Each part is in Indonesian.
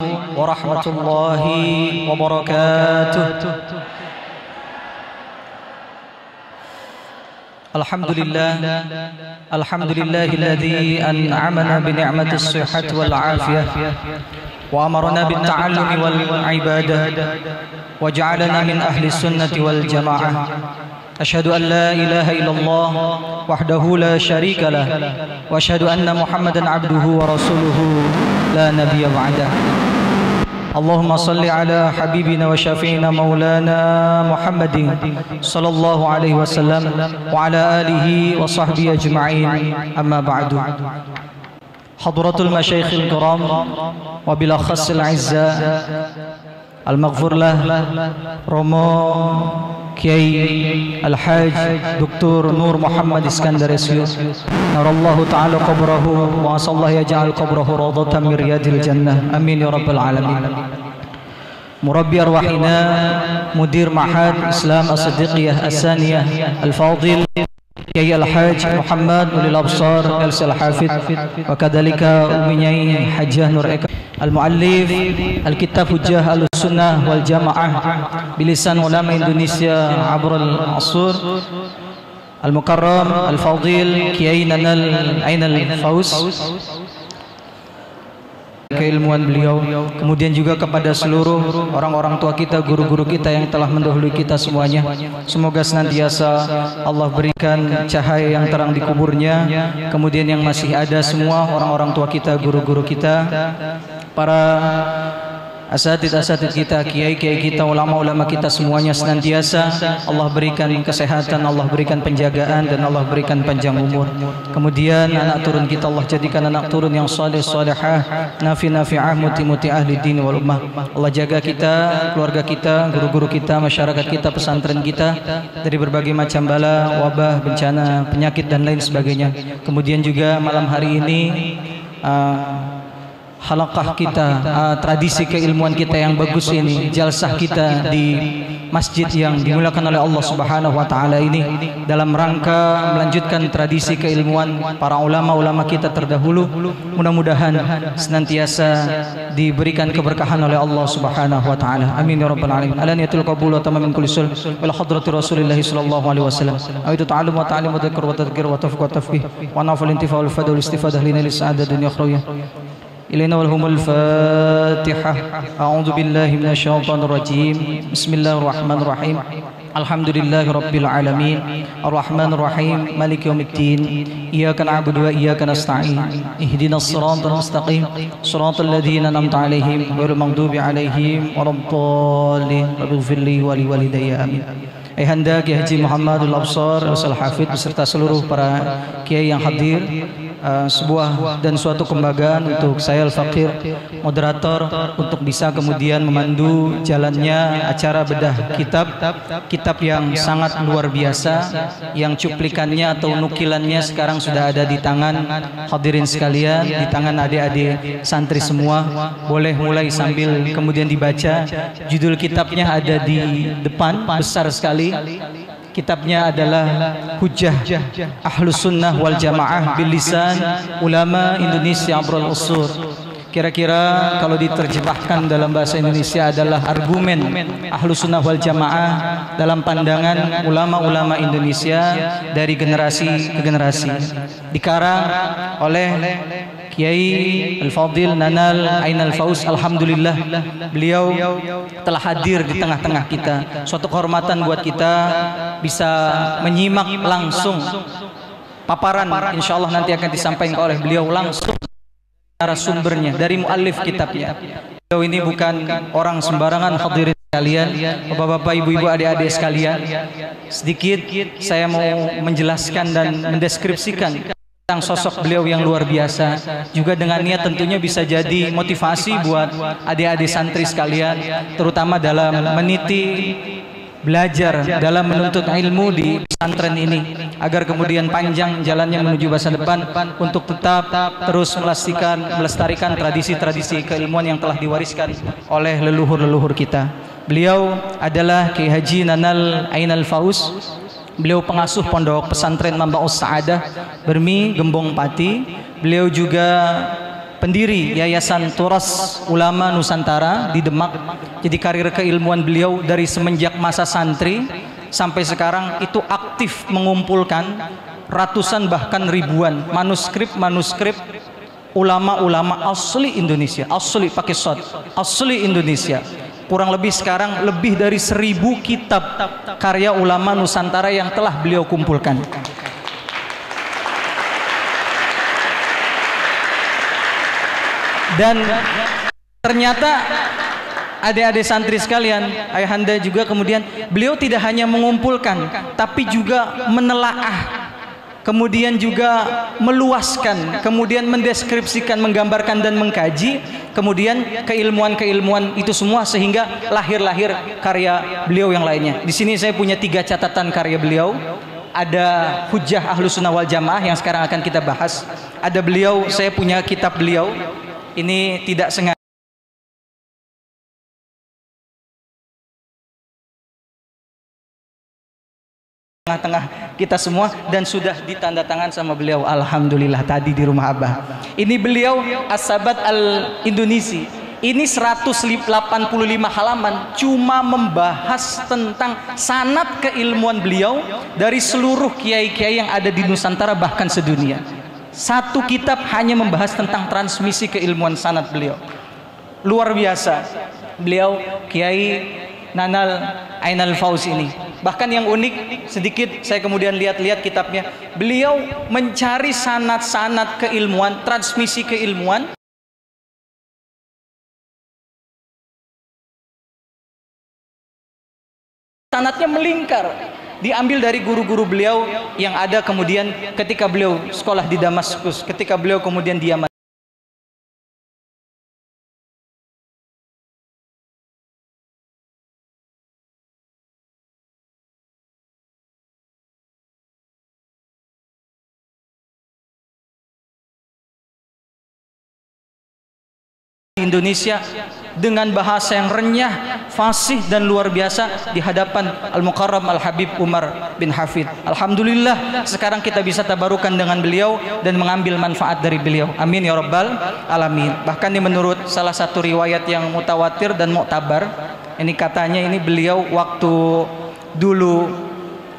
warahmatullahi wabarakatuh. Alhamdulillahilladzi an'amana bi ni'matis sihhati wal afiyah wa amarna bit ta'allumi wal ibadah wa ja'alana min ahli sunnati wal jamaah. Asyhadu an la ilaha illallah wahdahu la syarika lah wa asyhadu anna Muhammadan abduhu wa rasuluhu la nabiyya ba'dah. Allahumma salli ala habibina wa syafi'ina maulana Muhammadin sallallahu alaihi wasallam wa ala alihi wa sahbihi ajma'in, amma ba'du. Hadratul masyayikhil kiram wa bil akhassil izza al-maghfur lah Romo Kiai Al-Haj Dr. Nur Muhammad Iskandar Esyu, narallahu ta'ala qabrahu wa asallahu yaj'al qabrahu rawdatan min riyadil jannah, amin ya rabbal alamin. Murabbi arwahina Mudir Ma'had Islam As-Siddiqiyah As-Saniyah Al-Fadil Kiai Al-Haj Muhammad Ulil Absar Al-Hafidh wa kadhalika uminyai Hajjah Nur Eka Al-Muallif Al-Kitab Hujjah Al-Sunnah wal Jamaah bilisan ulama Indonesia abrul asur Al-Mukarram Al-Fadil Kiai Nanal Ainal Faus, keilmuan beliau, kemudian juga kepada seluruh orang-orang tua kita, guru-guru kita yang telah mendahului kita semuanya. Semoga senantiasa Allah berikan cahaya yang terang di kuburnya, kemudian yang masih ada semua orang-orang tua kita, guru-guru kita, para asatid-asatid kita, kiai-kiai kita, ulama-ulama kita semuanya senantiasa Allah berikan kesehatan, Allah berikan penjagaan, dan Allah berikan panjang umur. Kemudian anak turun kita Allah jadikan anak turun yang saleh salihah, nafi-nafi'ah, muti-muti ahli din wal ummah. Allah jaga kita, keluarga kita, guru-guru kita, masyarakat kita, pesantren kita dari berbagai macam bala, wabah, bencana, penyakit dan lain sebagainya. Kemudian juga malam hari ini halaqah kita, tradisi keilmuan kita yang bagus ini, jalsah kita di masjid yang dimuliakan oleh Allah Subhanahu wa taala ini dalam rangka melanjutkan tradisi keilmuan para ulama-ulama kita terdahulu. Mudah-mudahan senantiasa diberikan keberkahan oleh Allah Subhanahu wa taala. Amin ya rabbal alamin. Alaniyatul qabul wa tamam min kulli sul wal hadrati Rasulillah sallallahu alaihi wasallam. Awitu ta'allum wa ta'lim wa dzikr wa tadhkir wa tafqih wa tafqih wa nafal intifa wal fadl wal istifadah lina lis sa'adah dunya akhirah. إلينا والهم الفاتحة. أعوذ بالله من الشيطان الرجيم. بسم الله الرحمن الرحيم. الحمد لله رب العالمين الرحمن الرحيم مالك يوم الدين إياك نعبد وإياك نستعين اهدنا الصراط المستقيم صراط الذين أنعمت عليهم غير المغضوب عليهم ولا الضالين رب اغفر لي ولوالدي آمين. Ayahanda Kiai Haji Muhammadul Absar Al-Hafidh beserta seluruh para kiai yang hadir, sebuah dan suatu kebanggaan untuk saya Al-Faqir moderator untuk bisa kemudian memandu jalannya acara bedah kitab yang sangat luar biasa, yang cuplikannya atau nukilannya sekarang sudah ada di tangan hadirin sekalian, di tangan adik-adik santri semua. Boleh mulai sambil kemudian dibaca. Judul kitabnya ada di depan, besar sekali. Kitabnya adalah Hujjah Ahlus Sunnah wal Jamaah bilisan ulama Indonesia abrul usur. Kira-kira kalau diterjemahkan dalam bahasa Indonesia adalah argumen Ahlus Sunnah wal Jamaah dalam pandangan ulama-ulama Indonesia dari generasi ke generasi. Dikarang oleh Kiai Al-Fadil Nanal Ainal Faus. Alhamdulillah beliau telah hadir di tengah-tengah kita. Suatu kehormatan buat kita bisa menyimak langsung paparan, insyaallah nanti akan disampaikan oleh beliau langsung narasumbernya dari muallif kitabnya. Beliau ini bukan orang sembarangan hadirin sekalian, bapak-bapak, ibu-ibu, adik-adik sekalian. Sedikit saya mau menjelaskan dan mendeskripsikan tentang sosok beliau yang luar biasa, juga dengan niat tentunya bisa jadi motivasi buat adik-adik santri sekalian, terutama dalam meniti belajar, dalam menuntut ilmu di pesantren ini, agar kemudian panjang jalannya menuju masa depan untuk tetap terus melestarikan tradisi-tradisi keilmuan yang telah diwariskan oleh leluhur-leluhur kita. Beliau adalah Kiai Haji Nanal Ainal Faus. Beliau pengasuh pondok pesantren Mambaus Sa'adah Bermi, Gembong Pati. Beliau juga pendiri Yayasan Turas Ulama Nusantara di Demak. Jadi karir keilmuan beliau dari semenjak masa santri sampai sekarang itu aktif mengumpulkan ratusan bahkan ribuan manuskrip ulama-ulama asli Indonesia, asli pakai shot, asli Indonesia. Kurang lebih sekarang lebih dari 1000 kitab karya ulama Nusantara yang telah beliau kumpulkan. Dan ternyata adik-adik santri sekalian, ayahanda juga, kemudian beliau tidak hanya mengumpulkan tapi juga menelaah, kemudian juga meluaskan, kemudian mendeskripsikan, menggambarkan dan mengkaji, kemudian keilmuan-keilmuan itu semua sehingga lahir karya beliau yang lainnya. Di sini saya punya 3 catatan karya beliau. Ada Hujjah Ahlus Sunnah wal Jamaah yang sekarang akan kita bahas. Ada beliau, saya punya kitab beliau. Ini tidak sengaja tengah-tengah kita semua dan sudah ditanda tangan sama beliau, alhamdulillah, tadi di rumah Abah. Ini beliau As-Sabat Al-Indonesi. Ini 185 halaman cuma membahas tentang sanad keilmuan beliau dari seluruh kiai-kiai yang ada di Nusantara bahkan sedunia. Satu kitab hanya membahas tentang transmisi keilmuan sanad beliau. Luar biasa. Beliau Kiai Nanal Ainal Fauzi ini. Bahkan yang unik sedikit, saya kemudian lihat-lihat kitabnya. Beliau mencari sanad-sanad keilmuan, transmisi keilmuan. Sanadnya melingkar, diambil dari guru-guru beliau yang ada kemudian ketika beliau sekolah di Damaskus, ketika beliau kemudian di Yaman. Indonesia dengan bahasa yang renyah, fasih dan luar biasa di hadapan Al-Mukarram Al-Habib Umar bin Hafid. Alhamdulillah sekarang kita bisa tabarukan dengan beliau dan mengambil manfaat dari beliau. Amin ya rabbal alamin. Bahkan ini menurut salah satu riwayat yang mutawatir dan muktabar, ini katanya ini beliau waktu dulu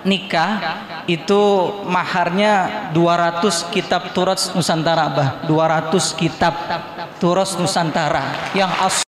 nikah itu maharnya 200 kitab Turas Nusantara, Bah. 200 kitab Turas Nusantara yang asli.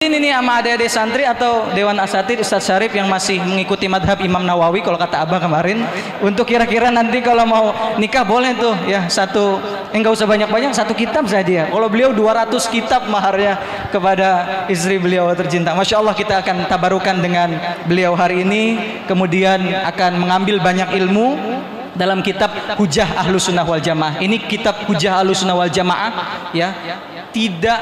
Ini nih sama adik-adik santri atau Dewan Asatid Ustadz Syarif yang masih mengikuti madhab Imam Nawawi kalau kata Abah kemarin, untuk kira-kira nanti kalau mau nikah boleh tuh ya satu, enggak usah banyak-banyak, satu kitab saja. Kalau beliau 200 kitab maharnya kepada istri beliau tercinta. Masya Allah, kita akan tabarukan dengan beliau hari ini, kemudian akan mengambil banyak ilmu dalam kitab Hujjah Ahlus Sunnah wal Jamaah. Ini kitab Hujjah Ahlus Sunnah wal Jamaah ya, tidak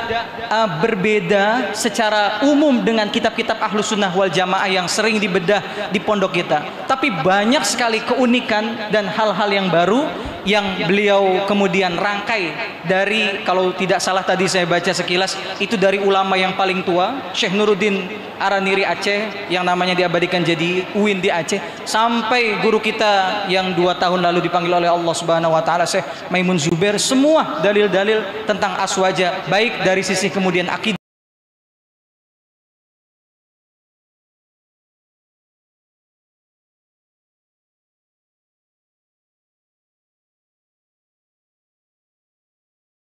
berbeda secara umum dengan kitab-kitab Ahlus Sunnah wal Jamaah yang sering dibedah di pondok kita, tapi banyak sekali keunikan dan hal-hal yang baru yang beliau kemudian rangkai dari, kalau tidak salah tadi saya baca sekilas, itu dari ulama yang paling tua, Syekh Nuruddin Araniri Aceh yang namanya diabadikan jadi UIN di Aceh, sampai guru kita yang 2 tahun lalu dipanggil oleh Allah Subhanahu wa taala, Syekh Maimun Zubair. Semua dalil-dalil tentang aswaja, baik dari sisi kemudian akidah,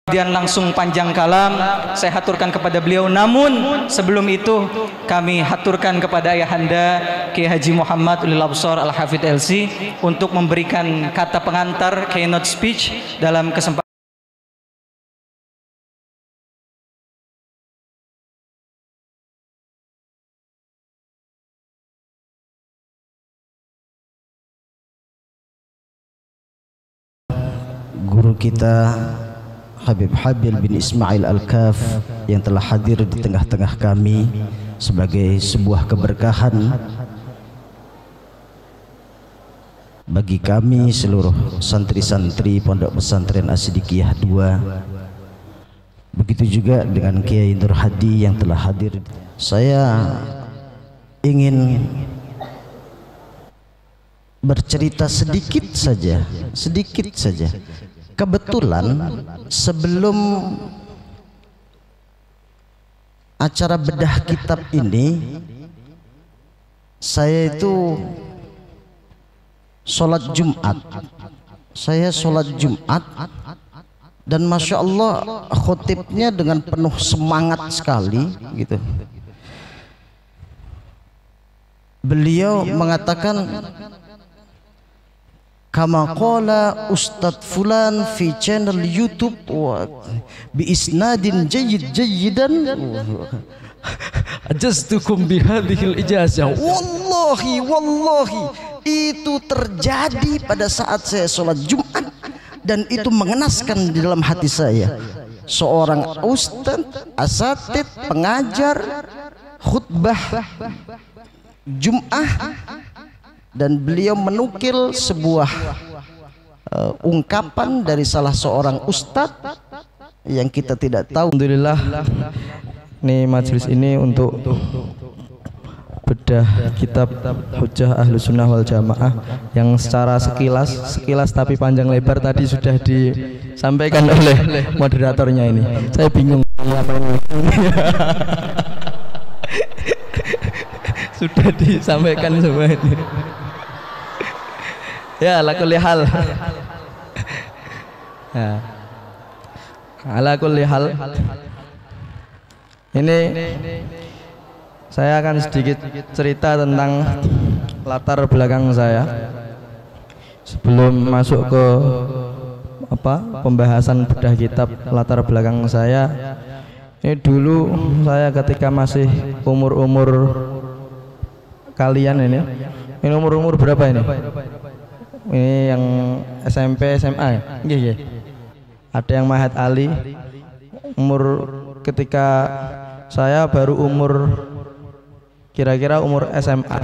kemudian langsung panjang kalam saya haturkan kepada beliau. Namun sebelum itu kami haturkan kepada ayahanda Kiai Haji Muhammad Ulil Absar Al-Hafidh LC untuk memberikan kata pengantar keynote speech dalam kesempatan guru kita Habib Habil bin Ismail Al-Kaf yang telah hadir di tengah-tengah kami sebagai sebuah keberkahan bagi kami seluruh santri-santri Pondok Pesantren As-Siddiqiyah 2. Begitu juga dengan Kiai Nur Hadi yang telah hadir. Saya ingin bercerita sedikit saja. Kebetulan sebelum acara bedah kitab ini, saya itu sholat Jumat. Dan masya Allah khotibnya dengan penuh semangat sekali gitu. Beliau mengatakan, kama qala Ustadz Fulan fi channel YouTube bi isnadin jayyidan ajastukum bihadhil ijazah. Wallahi itu terjadi pada saat saya sholat Jumat, dan itu mengenaskan di dalam hati saya. Seorang ustadz, asatid, pengajar khutbah Jum'ah, dan beliau menukil sebuah ungkapan dari salah seorang ustadz yang kita tidak tahu. Alhamdulillah, ini majelis ini untuk bedah kitab Hujjah Ahlus Sunnah wal Jamaah yang secara sekilas tapi panjang lebar tadi sudah disampaikan oleh moderatornya ini. Saya bingung sudah disampaikan semua ini. Ya, ala kulli hal. Ya. Ala kulli hal. Ini saya akan sedikit cerita tentang latar belakang saya sebelum masuk ke pembahasan bedah kitab. Latar belakang saya ini, dulu saya ketika masih umur kalian ini umur berapa ini? Ini yang SMP SMA ya? Iya. Ada yang Mahat Ali, ketika saya baru kira-kira umur SMA.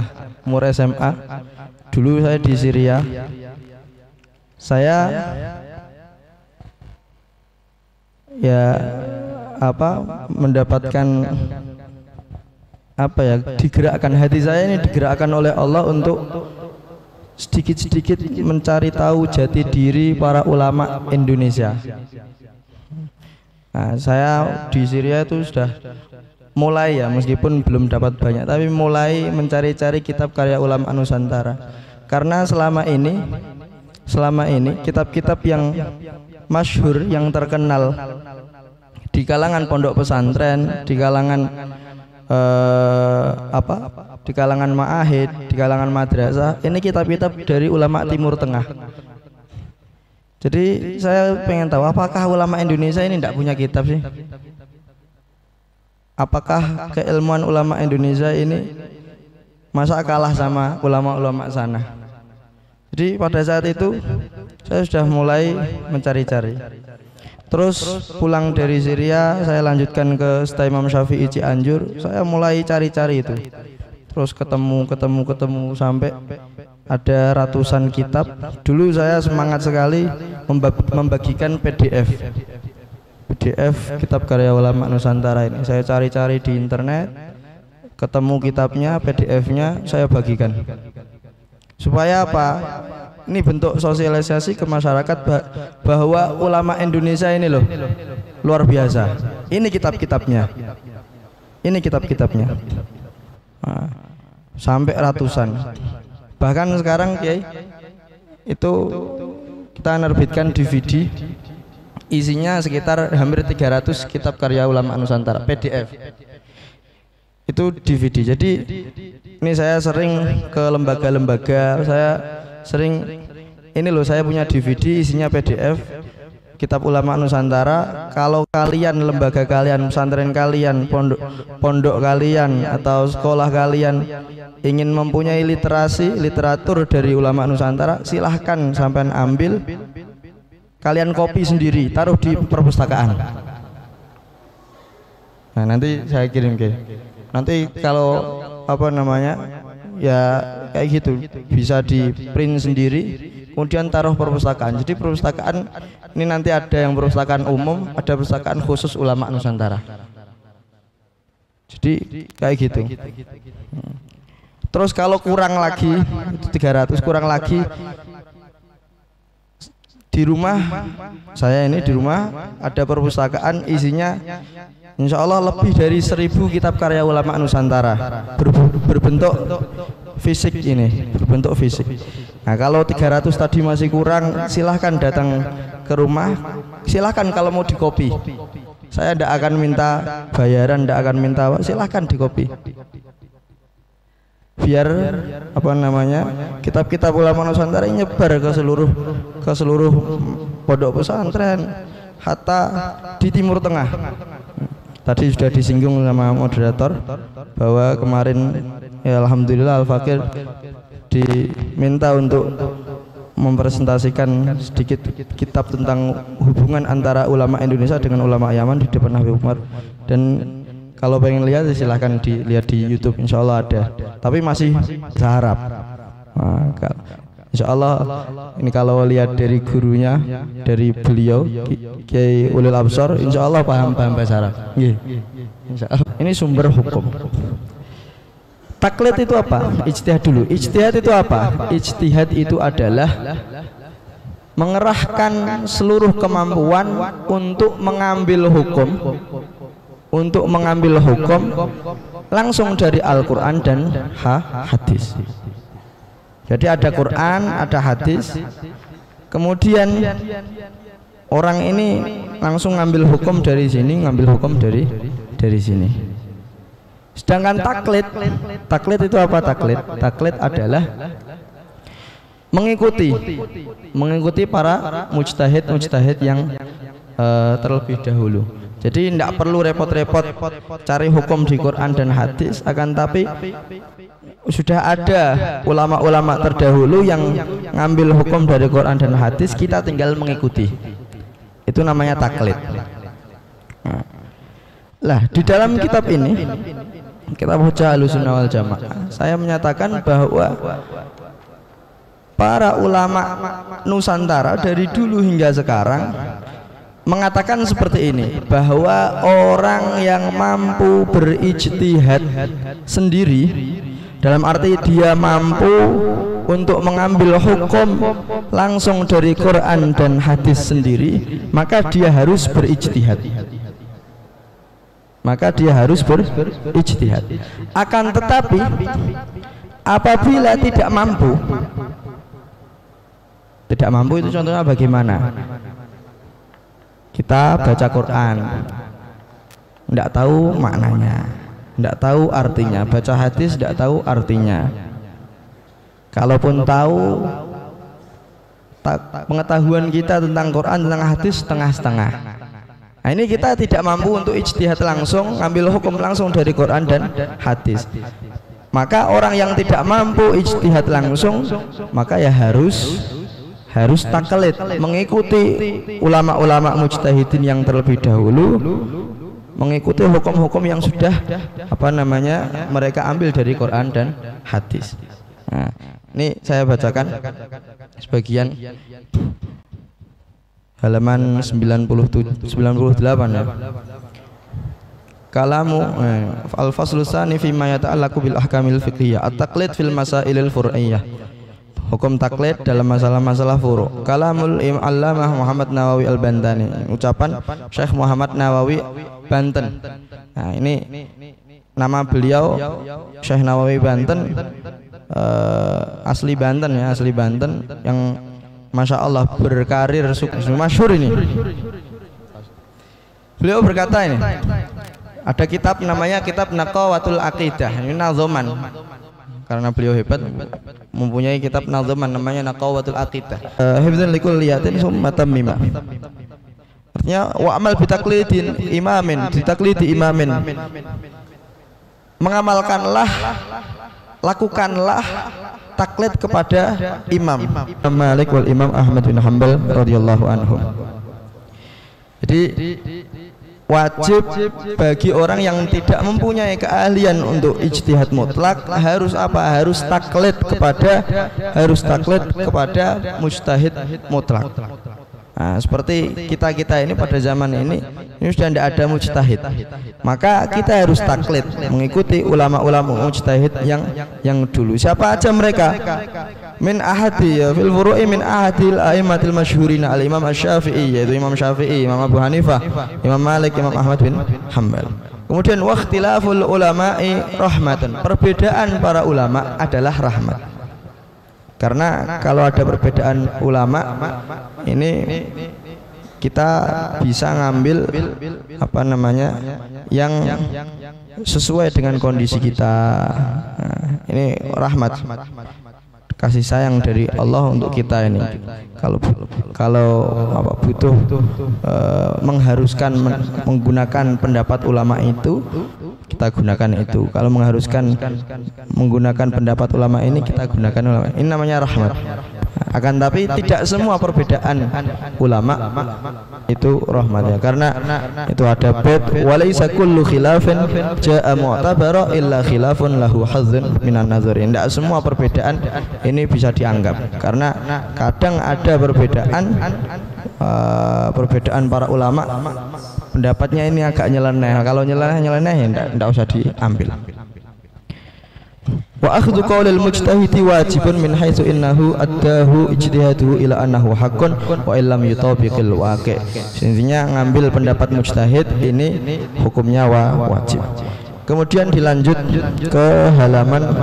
Dulu saya di Syria. Saya mendapatkan digerakkan hati saya ini, digerakkan oleh Allah untuk sedikit-sedikit mencari tahu jati diri para ulama Indonesia. Nah, saya di Syria itu sudah mulai, ya meskipun belum dapat banyak, tapi mulai mencari-cari kitab karya ulama Nusantara. Karena selama ini kitab-kitab yang masyhur, yang terkenal di kalangan pondok pesantren, di kalangan di kalangan ma'ahid, di kalangan madrasah, ini kitab-kitab dari ulama Timur Tengah. Jadi saya pengen tahu, apakah ulama Indonesia ini tidak punya kitab sih? Apakah keilmuan ulama Indonesia ini masa kalah sama ulama-ulama sana? Jadi pada saat itu saya sudah mulai mencari-cari. Terus pulang dari Syria, saya lanjutkan ke Setai Imam Syafi'i Cianjur. Saya mulai cari-cari itu. Terus ketemu sampai ada ratusan kitab. Dulu saya semangat sekali membagikan PDF kitab karya ulama Nusantara ini. Saya cari-cari di internet, ketemu kitabnya, PDF-nya, saya bagikan. Supaya apa? Ini bentuk sosialisasi ke masyarakat bahwa ulama Indonesia ini loh luar biasa. Ini kitab-kitabnya. Nah, sampai ratusan. Bahkan sekarang Kiai itu kita menerbitkan DVD, isinya sekitar hampir 300 kitab karya ulama Nusantara, PDF. Itu DVD. Jadi ini saya sering ke lembaga-lembaga, saya punya DVD isinya PDF kitab ulama Nusantara. Kalau kalian, lembaga kalian, pesantren kalian, pondok kalian atau sekolah kalian ingin mempunyai literatur dari ulama Nusantara, silahkan sampean ambil, kalian copy sendiri, taruh di perpustakaan. Nah, nanti saya kirim ke. Nanti kalau ya kayak gitu bisa di print sendiri, kemudian taruh perpustakaan. Jadi perpustakaan ini nanti ada yang perpustakaan umum, ada perpustakaan khusus ulama Nusantara. Jadi kayak gitu. Terus kalau kurang lagi 300 kurang lagi, di rumah saya ini di rumah ada perpustakaan isinya insya Allah lebih dari 1000 kitab karya ulama Nusantara berbentuk fisik ini, berbentuk fisik. Nah kalau 300 tadi masih kurang, silahkan datang ke rumah, silahkan kalau mau dikopi. Saya tidak akan minta bayaran, tidak akan minta apa, silahkan dikopi. Biar apa namanya, kitab-kitab ulama Nusantara nyebar ke seluruh pondok pesantren, hatta di Timur Tengah. Tadi sudah disinggung sama moderator bahwa kemarin ya alhamdulillah Al-Fakir diminta untuk mempresentasikan sedikit kitab tentang hubungan antara ulama Indonesia dengan ulama Yaman di depan Habib Umar. Dan kalau pengen lihat silahkan dilihat di YouTube, insya Allah ada. Tapi masih bahasa Arab. Nah, insya Allah ini kalau lihat dari gurunya, dari beliau Kiai Ulil Absar, insya Allah paham bahasa Arab. Insya Allah. Ini sumber hukum. Taklid itu apa? Ijtihad dulu. Ijtihad itu apa? Ijtihad itu adalah mengerahkan seluruh kemampuan untuk mengambil hukum langsung dari Al-Quran dan hadis. Jadi ada Quran, ada hadis, kemudian orang ini langsung ngambil hukum dari sini, ngambil hukum dari sini. Sedangkan taklid itu apa? Taklid adalah mengikuti para mujtahid yang terlebih dahulu. Jadi tidak perlu repot-repot cari hukum di Quran dan hadis, akan tapi sudah ada ulama-ulama terdahulu yang ngambil hukum dari Quran dan hadis, kita tinggal mengikuti. Itu namanya taklid. Lah di dalam kitab ini, kitab Hujjah Ahlussunnah wal Jamaah, saya menyatakan bahwa para ulama Nusantara dari dulu hingga sekarang mengatakan seperti ini, bahwa orang yang mampu berijtihad sendiri, dalam arti dia mampu untuk mengambil hukum langsung dari Quran dan hadis sendiri, maka dia harus berijtihad. Akan tetapi apabila tidak mampu itu contohnya bagaimana? Kita baca Quran, tidak tahu maknanya, tidak tahu artinya, baca hadis tidak tahu artinya. Kalaupun tahu, pengetahuan kita tentang Quran, tentang hadis setengah-setengah. Nah ini kita tidak mampu untuk ijtihad langsung, ngambil hukum langsung dari Quran dan hadis. Maka orang yang tidak mampu ijtihad langsung, maka ya harus taklid, mengikuti ulama-ulama mujtahidin yang terlebih dahulu, mengikuti hukum-hukum yang sudah mereka ambil dari Quran dan hadis. Nah, ini saya bacakan sebagian halaman 98 ya. Kalamu al-faslu tsani fi ma yata'allaqu bil ahkamil fiqhiyah, at-taqlid fil masailil fur'iyyah. Hukum taklid dalam masalah-masalah furu'. Kalamul Allamah Muhammad Nawawi Al-Bantani, ucapan Syekh Muhammad Nawawi Banten. Nah, ini nama beliau Syekh Nawawi Banten, asli Banten ya, asli Banten, yang Masya Allah berkarir sukses, masyhur ini. Beliau berkata ini, ada kitab namanya Kitab Naqawatul Aqidah, ini nazoman. Karena beliau hebat, mempunyai kitab nazaman namanya Naqawatul Aqidah. Hifdzan likulliyatin summa tammima. Artinya wa amal bitaklidin imamin, ditaklidi imamin. Mengamalkanlah, lakukanlah taklid kepada imam Malik wal Imam Ahmad bin Hanbal radhiyallahu anhum. Jadi wajib bagi orang yang tidak mempunyai keahlian untuk ijtihad mutlak harus apa? Harus taklid kepada mujtahid mutlak. Nah, seperti kita ini pada zaman ini sudah tidak ada mujtahid, maka kita harus taklid, mengikuti ulama-ulama mujtahid yang dulu. Siapa aja mereka? Min ahadi ya fil furu'i min ahadil a'immatil masyhurina al Imam Asy-Syafi'i, yaitu Imam Syafi'i, Imam Abu Hanifah, Imam Malik, Imam Ahmad bin Hanbal. Kemudian waqtilaful ulama'i rahmatan, perbedaan para ulama adalah rahmat. Karena kalau ada perbedaan ulama ini kita bisa ngambil apa namanya yang sesuai dengan kondisi kita. Nah, ini rahmat, kasih sayang dari Allah untuk kita ini. Kalau apa butuh mengharuskan menggunakan pendapat ulama itu, kita gunakan itu. Kalau mengharuskan menggunakan pendapat ulama ini, kita gunakan ulama. Ini namanya rahmat. Akan tapi tidak semua perbedaan ulama itu rahmat ya, karena itu ada bait walaisa kullu khilafin jaa mu'tabara illa khilafun lahu hazzun minan nazarin. Tidak semua perbedaan ini bisa dianggap, karena kadang ada perbedaan para ulama pendapatnya ini agak nyeleneh. Kalau nyeleneh ya tidak usah diambil. Wa akhdhu qaulil mujtahidi wajibun min haitsu innahu addahu ijtihaduhu ila annahu haqqun wa illam yutabiqil waqi'. Intinya ngambil pendapat mujtahid ini hukumnya wajib. Kemudian dilanjut ke halaman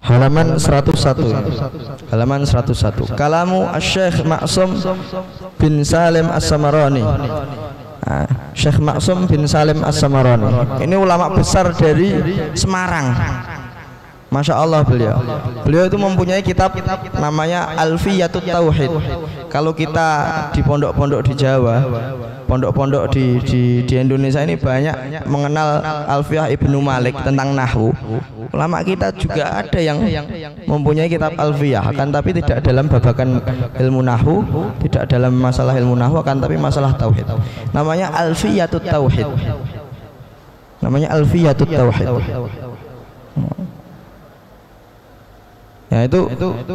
halaman 101. Halaman 101. Kalamu Asy-Syaikh Ma'sum bin Salim As-Samarani. Syekh Ma'sum bin Salim As-Samarani ini ulama besar dari Semarang. Masya Allah beliau itu mempunyai kitab namanya Alfiyatut Tauhid. Kalau kita di pondok-pondok di Jawa, pondok-pondok di Indonesia ini banyak mengenal Alfiyah Ibnu Malik tentang nahwu. Ulama kita juga ada yang mempunyai kitab Alfiyah, akan tapi tidak dalam babakan ilmu nahwu, tidak dalam masalah ilmu nahwu, akan tapi masalah tauhid. Namanya Alfiyatut Tauhid. Namanya Alfiyatut Tauhid. Ya, itu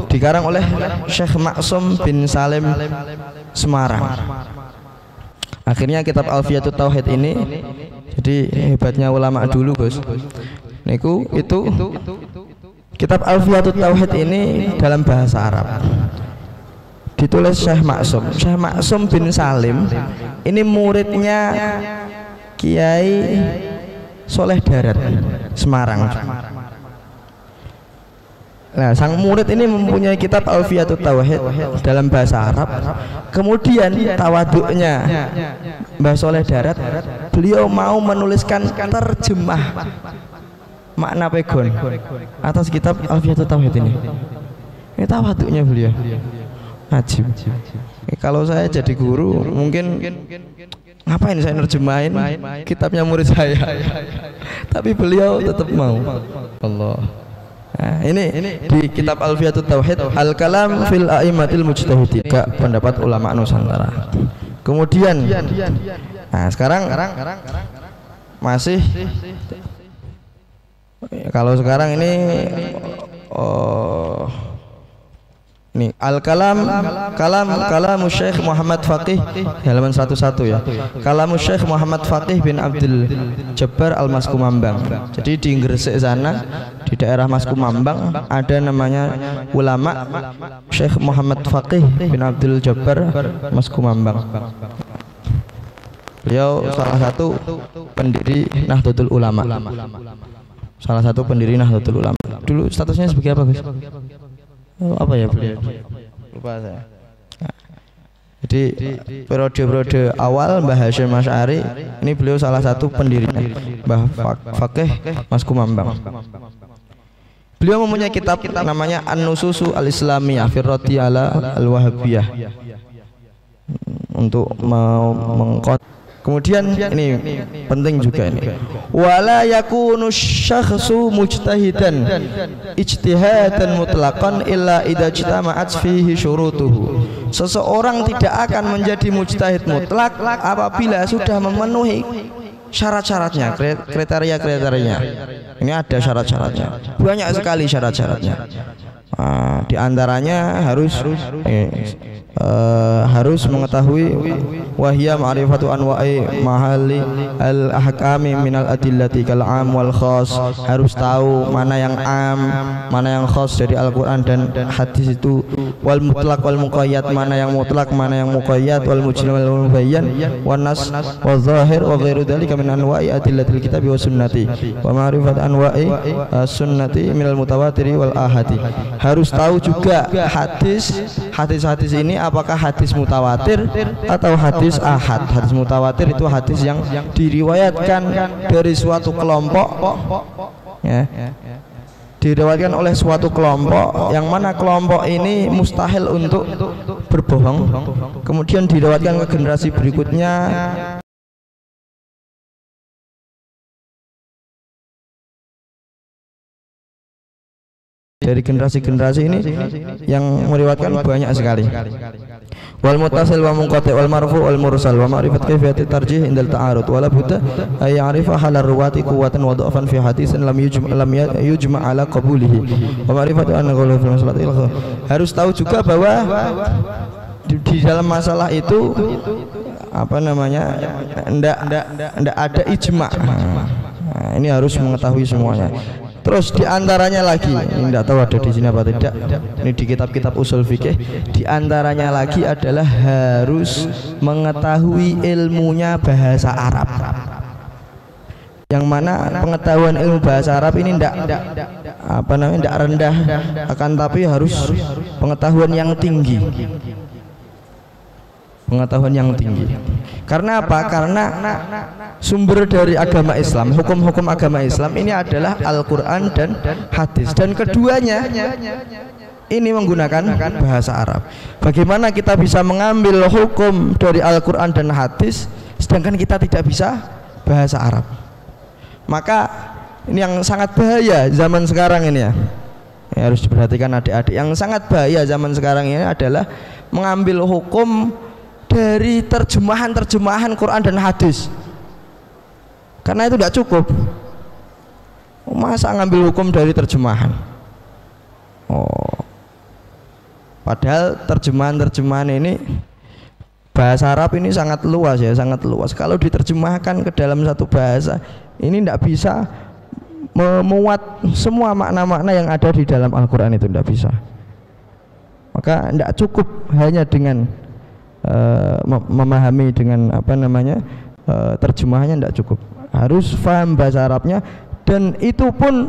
dikarang oleh Syekh Ma'sum bin Salim Semarang. Akhirnya kitab Alfiyatut Tauhid ini, jadi hebatnya ulama dulu bos. Niku itu kitab Alfiyatut Tauhid ini dalam bahasa Arab. Ditulis Syekh Ma'sum. Syekh Ma'sum bin Salim ini muridnya Kiai Soleh Darat Semarang. Nah, sang murid ini mempunyai kitab Alfiyatut Tauhid dalam bahasa Arab. Kemudian tawaduknya Mbah Soleh Darat, beliau mau menuliskan terjemah makna pegon atas kitab Alfiyatut Tauhid ini. Ini tawaduknya beliau. Ajib. Kalau saya jadi guru, mungkin ngapain saya nerjemahin kitabnya murid saya? Tapi beliau tetap mau. Allah. Nah, ini di kitab Alfiyatut Tauhid Al-Kalam fil A'immatil Mujtahidin, pendapat ulama Nusantara. Kemudian nah sekarang masih kalau sekarang ini nih Kalamu Syekh Muhammad Faqih halaman 101 ya. Kalamu Syekh Muhammad Faqih bin Abdul Jabbar Al-Maskumambang. Jadi di Gresik sana, di daerah Maskumambang ada namanya ulama Syekh Muhammad Faqih bin Abdul Jabbar Maskumambang. Beliau salah satu pendiri Nahdlatul Ulama. Salah satu pendiri Nahdlatul Ulama. Dulu statusnya sebagai apa, guys? Apa ya beliau? Lupa saya. Jadi periode awal Mbah Hasyim Asy'ari ini beliau salah satu pendirinya, Mbah Faqih Maskumambang. Beliau mempunyai kitab namanya An-Nususu Al-Islamiyah fi Raddi ala Al-Wahabiyah untuk mengkot. Kemudian ini penting juga ini. Wala yakunu syakhsu mujtahidan ijtihadan mutlaqan illa idza ijtama'at fihi syurutuhu. Seseorang tidak akan menjadi mujtahid mutlak apabila sudah memenuhi syarat-syaratnya, kriteria-kriterianya. Ini ada syarat-syaratnya, banyak sekali syarat-syaratnya. Di antaranya harus mengetahui wahya ma'rifatu anwa'i mahali al-ahkami minal adillati kal am wal khas. Harus tahu mana yang am, mana yang khas dari Al-Quran dan hadis itu. Wal mutlaq wal muqayyad, mana yang mutlak, mana yang muqayyad. Wal mujmal wal mubayyan wan nas wal zahir wa ghairu dzalika min anwa'i adillatil kitabi was sunnati wa ma'rifat anwa'i sunnati minal mutawatiri wal ahadi. Harus tahu juga hadis ini apakah hadis mutawatir atau hadis ahad. Hadis mutawatir itu hadis yang diriwayatkan dari suatu kelompok, ya, diriwayatkan oleh suatu kelompok yang mana kelompok ini mustahil untuk berbohong, kemudian diriwayatkan ke generasi berikutnya. Dari generasi-generasi ini yang meriwayatkan banyak sekali. Wal muttasil wa munqati wal marfu wal mursal wa ma'rifat kayfiyati tarjih indal ta'arud wala budda ay ya'rifa halal ruwati quwwatan wa dha'fan fi hadisin lam yujma' ala qabulihi wa ma'rifat anna qawla fil masalati. Harus tahu juga bahwa di dalam masalah itu apa namanya enggak ada ijma'. Ini harus mengetahui semuanya. Terus diantaranya lagi, ini tidak tahu ada di sini apa tidak. Ini di kitab-kitab usul fikih. Diantaranya lagi adalah harus mengetahui ilmunya bahasa Arab. Yang mana pengetahuan ilmu bahasa Arab ini tidak rendah, akan tapi harus pengetahuan yang tinggi. Pengetahuan yang tinggi. Karena apa? Karena sumber dari agama Islam, hukum-hukum agama Islam ini adalah Al-Quran dan hadis, dan keduanya ini menggunakan bahasa Arab. Bagaimana kita bisa mengambil hukum dari Al-Quran dan hadis sedangkan kita tidak bisa bahasa Arab? Maka ini yang sangat bahaya zaman sekarang ini, ya. Harus diperhatikan adik-adik. Yang sangat bahaya zaman sekarang ini adalah mengambil hukum dari terjemahan Quran dan hadis, karena itu tidak cukup. Masa ngambil hukum dari terjemahan? Padahal terjemahan ini bahasa Arab ini sangat luas, ya, sangat luas. Kalau diterjemahkan ke dalam satu bahasa ini tidak bisa memuat semua makna-makna yang ada di dalam Al-Quran, itu tidak bisa. Maka tidak cukup hanya dengan memahami dengan terjemahannya, tidak cukup. Harus paham bahasa Arabnya, dan itu pun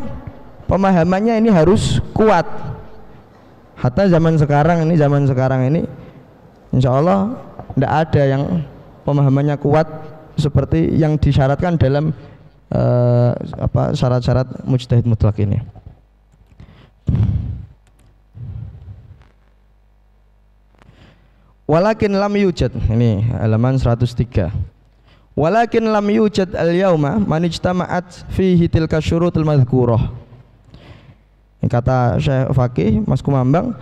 pemahamannya ini harus kuat. Hatta zaman sekarang ini insya Allah tidak ada yang pemahamannya kuat seperti yang disyaratkan dalam syarat-syarat mujtahid mutlak ini. Walakin lam yujad, ini halaman 103. Walakin lam yujad al-yauma man ijtama'at fihi tilka syurutul madhkurah. Ini kata Syekh Faqih Mas Kumambang,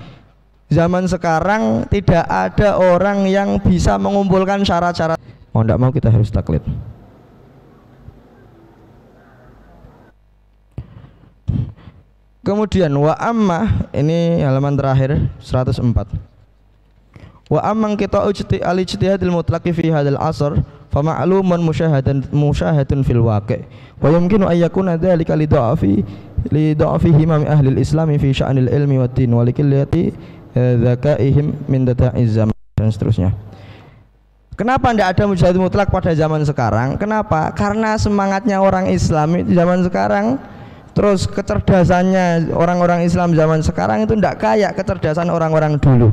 zaman sekarang tidak ada orang yang bisa mengumpulkan syarat-syarat. Mau tidak mau kita harus taklid. Kemudian wa amma, ini halaman terakhir 104. Wa amman kita al-ijtihadil mutlaqi fi hadzal asr fa ma'lumun musyahadun fil waqi' wa yumkinu an yakuna dzalika li dha'fihi min ahli al-islam fi sya'nil ilmi wad din wa likillati dzakaihim min data'iz zaman, dan seterusnya. Kenapa tidak ada mujtahid mutlak pada zaman sekarang? Kenapa? Karena semangatnya orang Islam di zaman sekarang, terus kecerdasannya orang-orang Islam zaman sekarang itu tidak kayak kecerdasan orang-orang dulu.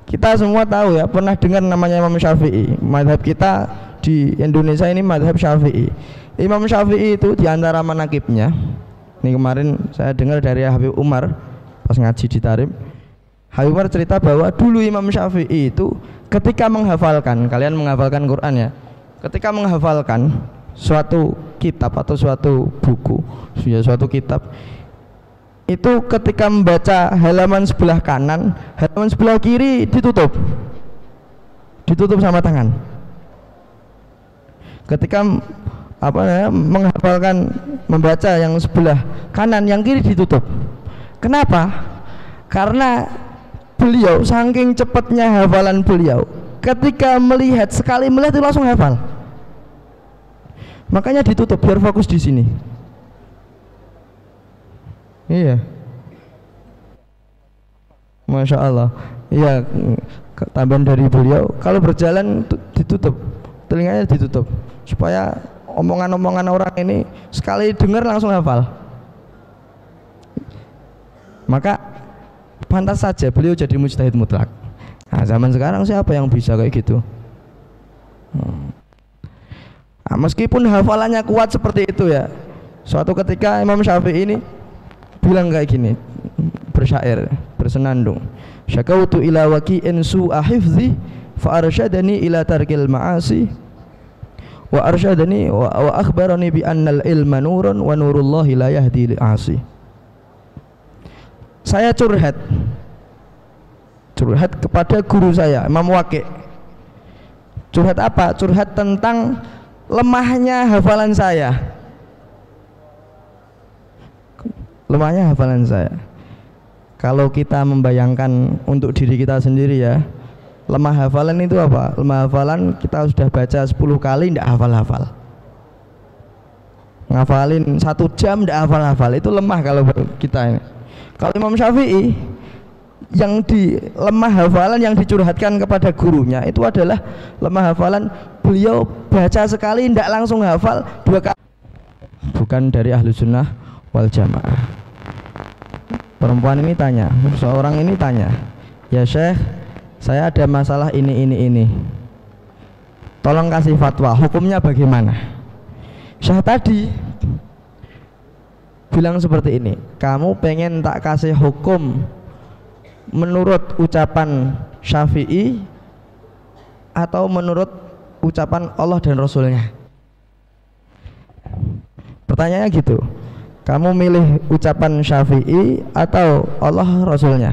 Kita semua tahu, ya, pernah dengar namanya Imam Syafi'i. Mazhab kita di Indonesia ini mazhab Syafi'i. Imam Syafi'i itu diantara manakibnya, ini kemarin saya dengar dari Habib Umar pas ngaji di Tarim. Habib Umar cerita bahwa dulu Imam Syafi'i itu ketika menghafalkan, kalian menghafalkan Quran, ya, ketika menghafalkan suatu kitab atau suatu buku, suatu kitab itu, ketika membaca halaman sebelah kanan, halaman sebelah kiri ditutup sama tangan. ketika menghafalkan, membaca yang sebelah kanan, yang kiri ditutup. Kenapa? Karena beliau saking cepatnya hafalan beliau, ketika melihat, sekali melihat itu langsung hafal. Makanya ditutup biar fokus di sini. Iya. Masya Allah. Iya, tambahan dari beliau, kalau berjalan ditutup, telinganya ditutup, supaya omongan-omongan orang ini sekali dengar langsung hafal. Maka pantas saja beliau jadi mujtahid mutlak. Nah, zaman sekarang siapa yang bisa kayak gitu? Nah, meskipun hafalannya kuat seperti itu ya, suatu ketika Imam Syafi'i ini bilang kayak gini, bersyair, bersenandung, syakautu ila waqi'in su'a hifzi fa arsyadani ila tarkil ma'asi wa arsyadani wa akhbarani bi annal ilma nurun wa nurullahi la yahdi li'asi. Saya curhat kepada guru saya Imam Waqi'. Curhat apa? Curhat tentang lemahnya hafalan saya. Lemahnya hafalan saya. Kalau kita membayangkan untuk diri kita sendiri ya, lemah hafalan itu apa? Lemah hafalan kita sudah baca 10 kali tidak hafal-hafal. Ngafalin 1 jam tidak hafal-hafal, itu lemah kalau kita ini. Kalau Imam Syafi'i, yang di lemah hafalan yang dicurhatkan kepada gurunya itu adalah lemah hafalan beliau baca sekali tidak langsung hafal 2 kali. Bukan dari ahlu sunnah wal jamaah. Perempuan ini tanya, seorang ini tanya, ya Syekh, saya ada masalah ini. Tolong kasih fatwa, hukumnya bagaimana? Syekh tadi bilang seperti ini, kamu pengen tak kasih hukum menurut ucapan Syafi'i atau menurut ucapan Allah dan Rasulnya? Pertanyaannya gitu, kamu milih ucapan Syafi'i atau Allah Rasulnya?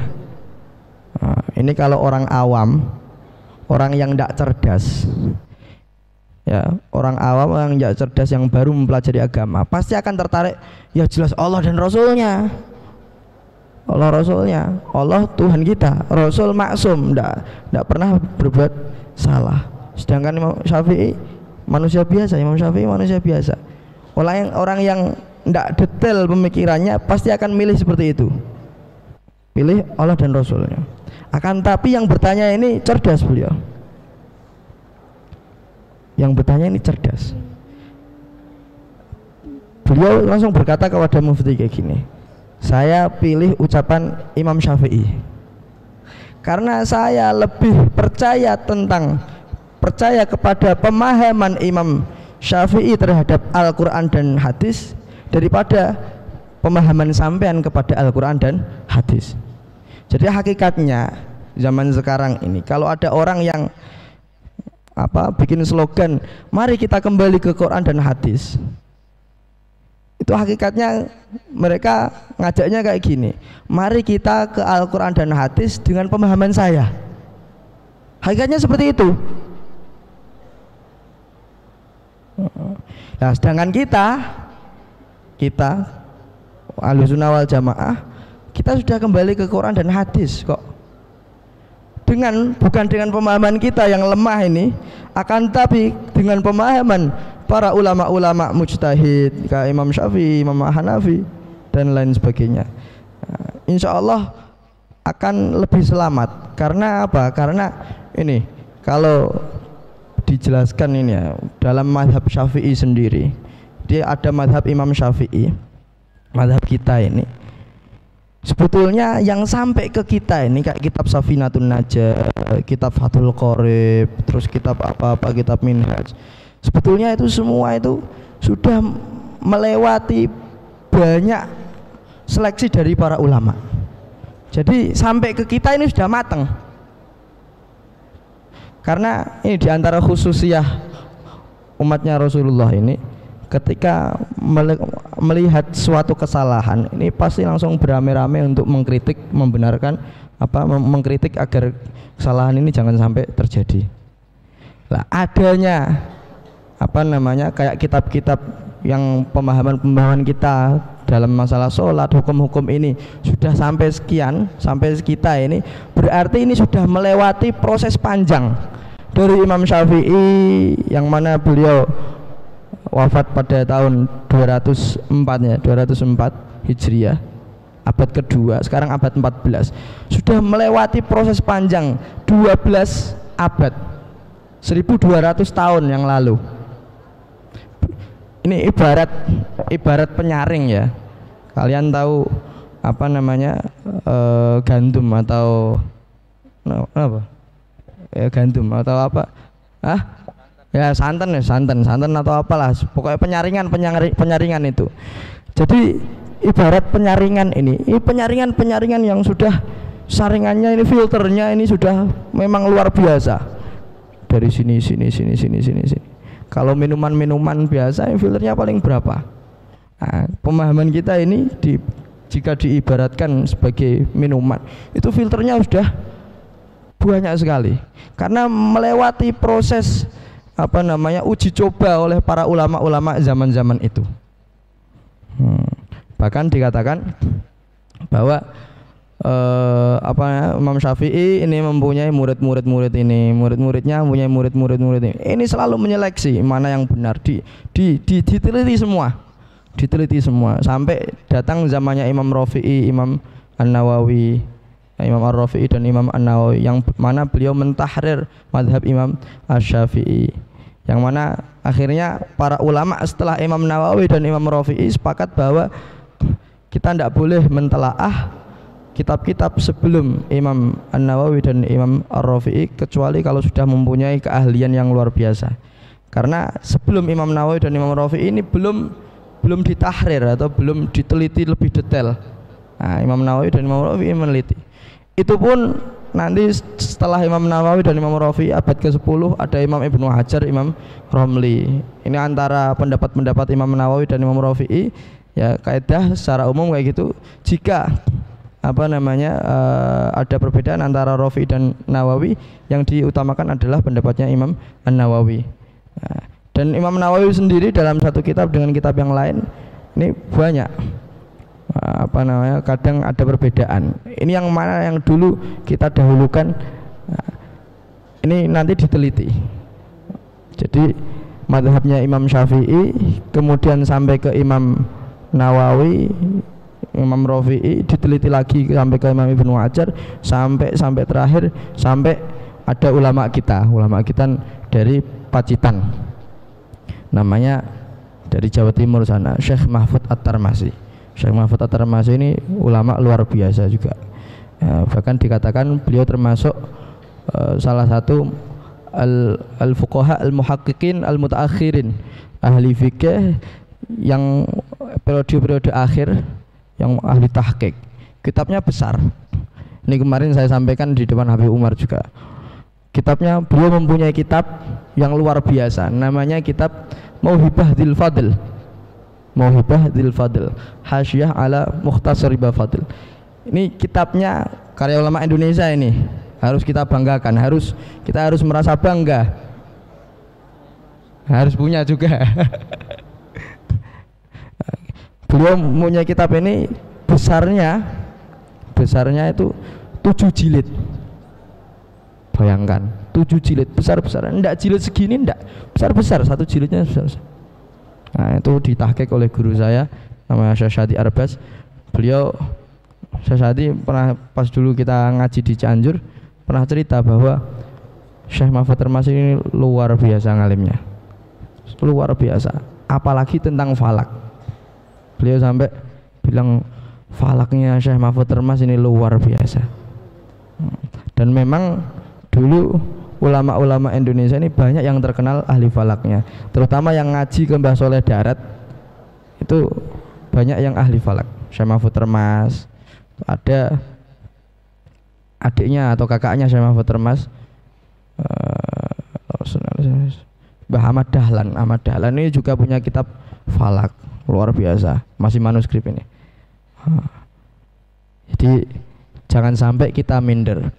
Nah, ini kalau orang awam, orang yang tidak cerdas ya, orang awam, orang yang cerdas, yang baru mempelajari agama, pasti akan tertarik, ya jelas Allah dan Rasulnya. Allah Rasulnya, Allah Tuhan kita, Rasul maksum, tidak pernah berbuat salah. Sedangkan Imam Syafi'i manusia biasa, Imam Syafi'i manusia biasa. Orang yang tidak detail pemikirannya pasti akan milih seperti itu, pilih Allah dan Rasulnya. Akan tapi yang bertanya ini cerdas beliau. Yang bertanya ini cerdas. Beliau langsung berkata kepada mufti kayak gini, saya pilih ucapan Imam Syafi'i karena saya lebih percaya kepada pemahaman Imam Syafi'i terhadap Al-Quran dan hadis daripada pemahaman sampean kepada Al-Quran dan hadis. Jadi hakikatnya zaman sekarang ini kalau ada orang yang bikin slogan, mari kita kembali ke Quran dan hadis, itu hakikatnya mereka ngajaknya kayak gini, mari kita ke Al-Quran dan hadis dengan pemahaman saya. Hakikatnya seperti itu. Nah, sedangkan kita Ahlussunnah wal Jamaah, kita sudah kembali ke Quran dan hadis kok. Bukan dengan pemahaman kita yang lemah ini, akan tapi dengan pemahaman para ulama-ulama mujtahid kayak Imam Syafi'i, Imam Hanafi dan lain sebagainya. Insya Allah akan lebih selamat. Karena apa? Karena ini kalau dijelaskan ini ya, dalam mazhab Syafi'i sendiri, dia ada mazhab Imam Syafi'i, mazhab kita ini sebetulnya yang sampai ke kita ini kayak kitab Safinatun Najah, kitab Fathul Qorib, terus kitab apa-apa, kitab Minhaj, sebetulnya itu semua itu sudah melewati banyak seleksi dari para ulama. Jadi sampai ke kita ini sudah matang. Karena ini diantara khususiyah umatnya Rasulullah ini, ketika melihat suatu kesalahan ini pasti langsung beramai-ramai untuk mengkritik, membenarkan mengkritik agar kesalahan ini jangan sampai terjadi. Lah adanya kayak kitab-kitab yang pemahaman kita dalam masalah sholat, hukum-hukum ini sudah sampai sekian, sampai kita ini, berarti ini sudah melewati proses panjang dari Imam Syafi'i yang mana beliau wafat pada tahun 204 ya, 204 Hijriah, abad kedua, sekarang abad 14, sudah melewati proses panjang 12 abad, 1200 tahun yang lalu. Ini ibarat penyaring ya. Kalian tahu gandum atau apa? Ya gandum atau apa? Ya santan atau apalah. Pokoknya penyaringan itu. Jadi ibarat penyaringan ini penyaringan yang sudah saringannya ini, filternya ini sudah memang luar biasa. Dari sini. Kalau minuman biasa filternya paling berapa? Nah, pemahaman kita ini jika diibaratkan sebagai minuman, itu filternya sudah banyak sekali. Karena melewati proses uji coba oleh para ulama-ulama zaman-zaman itu. Bahkan dikatakan bahwa Imam Syafi'i ini mempunyai murid-murid ini, murid-muridnya mempunyai murid-murid ini. Ini selalu menyeleksi mana yang benar, diteliti semua sampai datang zamannya Imam Rafi'i, Imam An-Nawawi, Imam Ar-Rafi'i dan Imam An-Nawawi, yang mana beliau mentahrir madhab Imam Asy-Syafi'i, yang mana akhirnya para ulama setelah Imam Nawawi dan Imam Rafi'i sepakat bahwa kita tidak boleh mentelaah kitab-kitab sebelum Imam An-Nawawi dan Imam Ar-Rafi'i kecuali kalau sudah mempunyai keahlian yang luar biasa. Karena sebelum Imam Nawawi dan Imam Ar-Rafi'i ini belum ditahrir atau belum diteliti lebih detail. Nah, Imam Nawawi dan Imam Ar-Rafi'i meneliti. Itu pun nanti setelah Imam Nawawi dan Imam Ar-Rafi'i abad ke-10 ada Imam Ibnu Hajar, Imam Romli. Ini antara pendapat-pendapat Imam Nawawi dan Imam Ar-Rafi'i ya, kaidah secara umum kayak gitu. Jika ada perbedaan antara Rafi'i dan Nawawi, yang diutamakan adalah pendapatnya Imam An-Nawawi. Nah, dan Imam Nawawi sendiri dalam satu kitab dengan kitab yang lain ini banyak kadang ada perbedaan. Ini yang mana yang dulu kita dahulukan, ini nanti diteliti. Jadi mazhabnya Imam Syafi'i kemudian sampai ke Imam Nawawi, Imam Rafi'i, diteliti lagi sampai ke Imam Ibnu Hajar, sampai terakhir sampai ada ulama kita dari Pacitan, namanya dari Jawa Timur sana, Syekh Mahfud At-Tarmasi. Syekh Mahfud At-Tarmasi ini ulama luar biasa juga ya, bahkan dikatakan beliau termasuk salah satu al-fuqaha al-muhaqqiqin al-mutaakhirin, ahli fikih yang periode-periode akhir, yang ahli tahqiq. Kitabnya besar. Ini kemarin saya sampaikan di depan Habib Umar juga. Kitabnya, beliau mempunyai kitab yang luar biasa, namanya kitab Mauhibah Dzil Fadl. Mauhibah Dzil Fadl, Hasyiyah ala Mukhtasar Ibn Fadl. Ini kitabnya karya ulama Indonesia, ini harus kita banggakan, kita harus merasa bangga. Harus punya juga. Beliau punya kitab ini besarnya itu 7 jilid. Bayangkan 7 jilid, besar-besar. Enggak jilid segini, enggak, besar-besar, satu jilidnya besar. Nah, itu ditahqiq oleh guru saya namanya Syekh Syadi Arbas. Beliau, Syekh Syadi, pernah pas dulu kita ngaji di Cianjur, pernah cerita bahwa Syekh Mahfud At-Tarmasi ini luar biasa ngalimnya, luar biasa, apalagi tentang falak. Beliau sampai bilang falaknya Syekh Mahfud At-Tarmasi ini luar biasa. Dan memang dulu ulama-ulama Indonesia ini banyak yang terkenal ahli falaknya, terutama yang ngaji ke Mbah Soleh Darat itu banyak yang ahli falak. Syekh Mahfud At-Tarmasi, ada adiknya atau kakaknya Syekh Mahfud At-Tarmasi, Mbah Ahmad Dahlan. Ahmad Dahlan ini juga punya kitab falak luar biasa, masih manuskrip ini. Jadi jangan sampai kita minder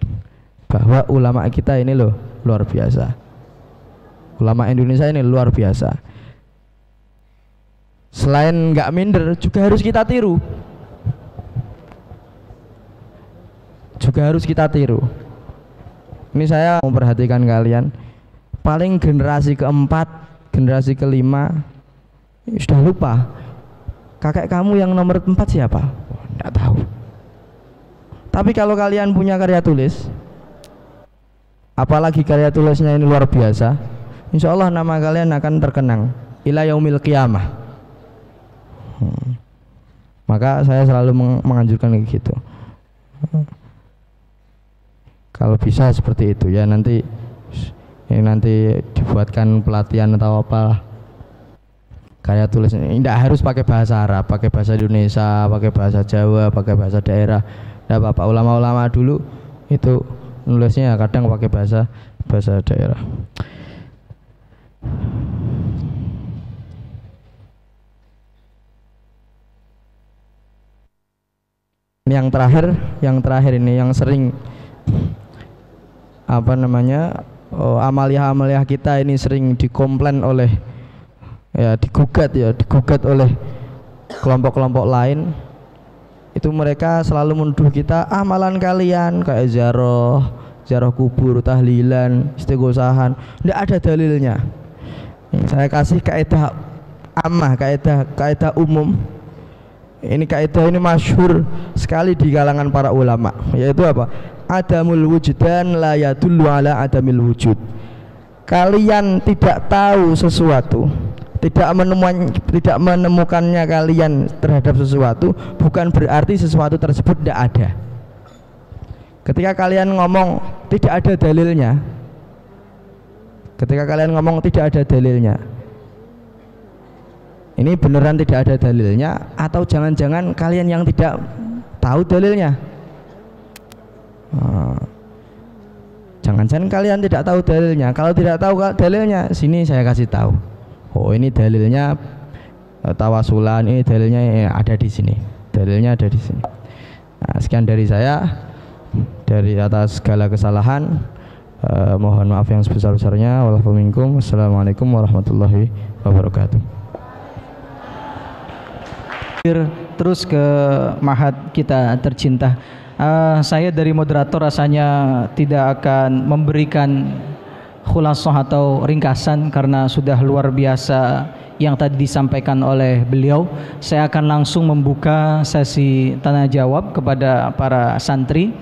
bahwa ulama kita ini loh luar biasa. Ulama Indonesia ini luar biasa. Selain nggak minder, juga harus kita tiru. Juga harus kita tiru. Ini saya memperhatikan kalian. Paling generasi keempat, generasi kelima sudah lupa. Kakek kamu yang nomor 4 siapa? Nggak tahu. Tapi kalau kalian punya karya tulis, apalagi karya tulisnya ini luar biasa, insya Allah nama kalian akan terkenang ila yaumil qiyamah. Maka saya selalu menganjurkan kayak gitu. Kalau bisa seperti itu ya, nanti dibuatkan pelatihan atau apa karya tulis ini. Tidak harus pakai bahasa Arab, pakai bahasa Indonesia, pakai bahasa Jawa, pakai bahasa daerah. Tidak apa-apa. Ulama-ulama dulu itu nulisnya kadang pakai bahasa daerah. Yang terakhir ini yang sering amalia-amalia kita ini sering dikomplain oleh digugat oleh kelompok-kelompok lain. Itu mereka selalu menuduh kita amalan kalian kayak ziarah kubur, tahlilan, istighosahan, tidak ada dalilnya. Saya kasih kaidah ammah, kaidah umum. Ini kaidah ini masyhur sekali di kalangan para ulama, yaitu apa? Adamul wujdan la yadullu ala adamil wujud. Kalian tidak tahu sesuatu, tidak menemukannya kalian terhadap sesuatu, bukan berarti sesuatu tersebut tidak ada. Ketika kalian ngomong tidak ada dalilnya, ini beneran tidak ada dalilnya, atau jangan-jangan kalian yang tidak tahu dalilnya? Jangan-jangan kalian tidak tahu dalilnya. Kalau tidak tahu dalilnya, sini saya kasih tahu. Oh, ini dalilnya tawasulan, ini dalilnya ada di sini. Dalilnya ada di sini. Nah, sekian dari saya. Dari atas segala kesalahan, mohon maaf yang sebesar-besarnya. Wassalamualaikum warahmatullahi wabarakatuh. Terus ke mahat kita tercinta. Saya dari moderator rasanya tidak akan memberikan khulasah atau ringkasan karena sudah luar biasa yang tadi disampaikan oleh beliau. Saya akan langsung membuka sesi tanya jawab kepada para santri.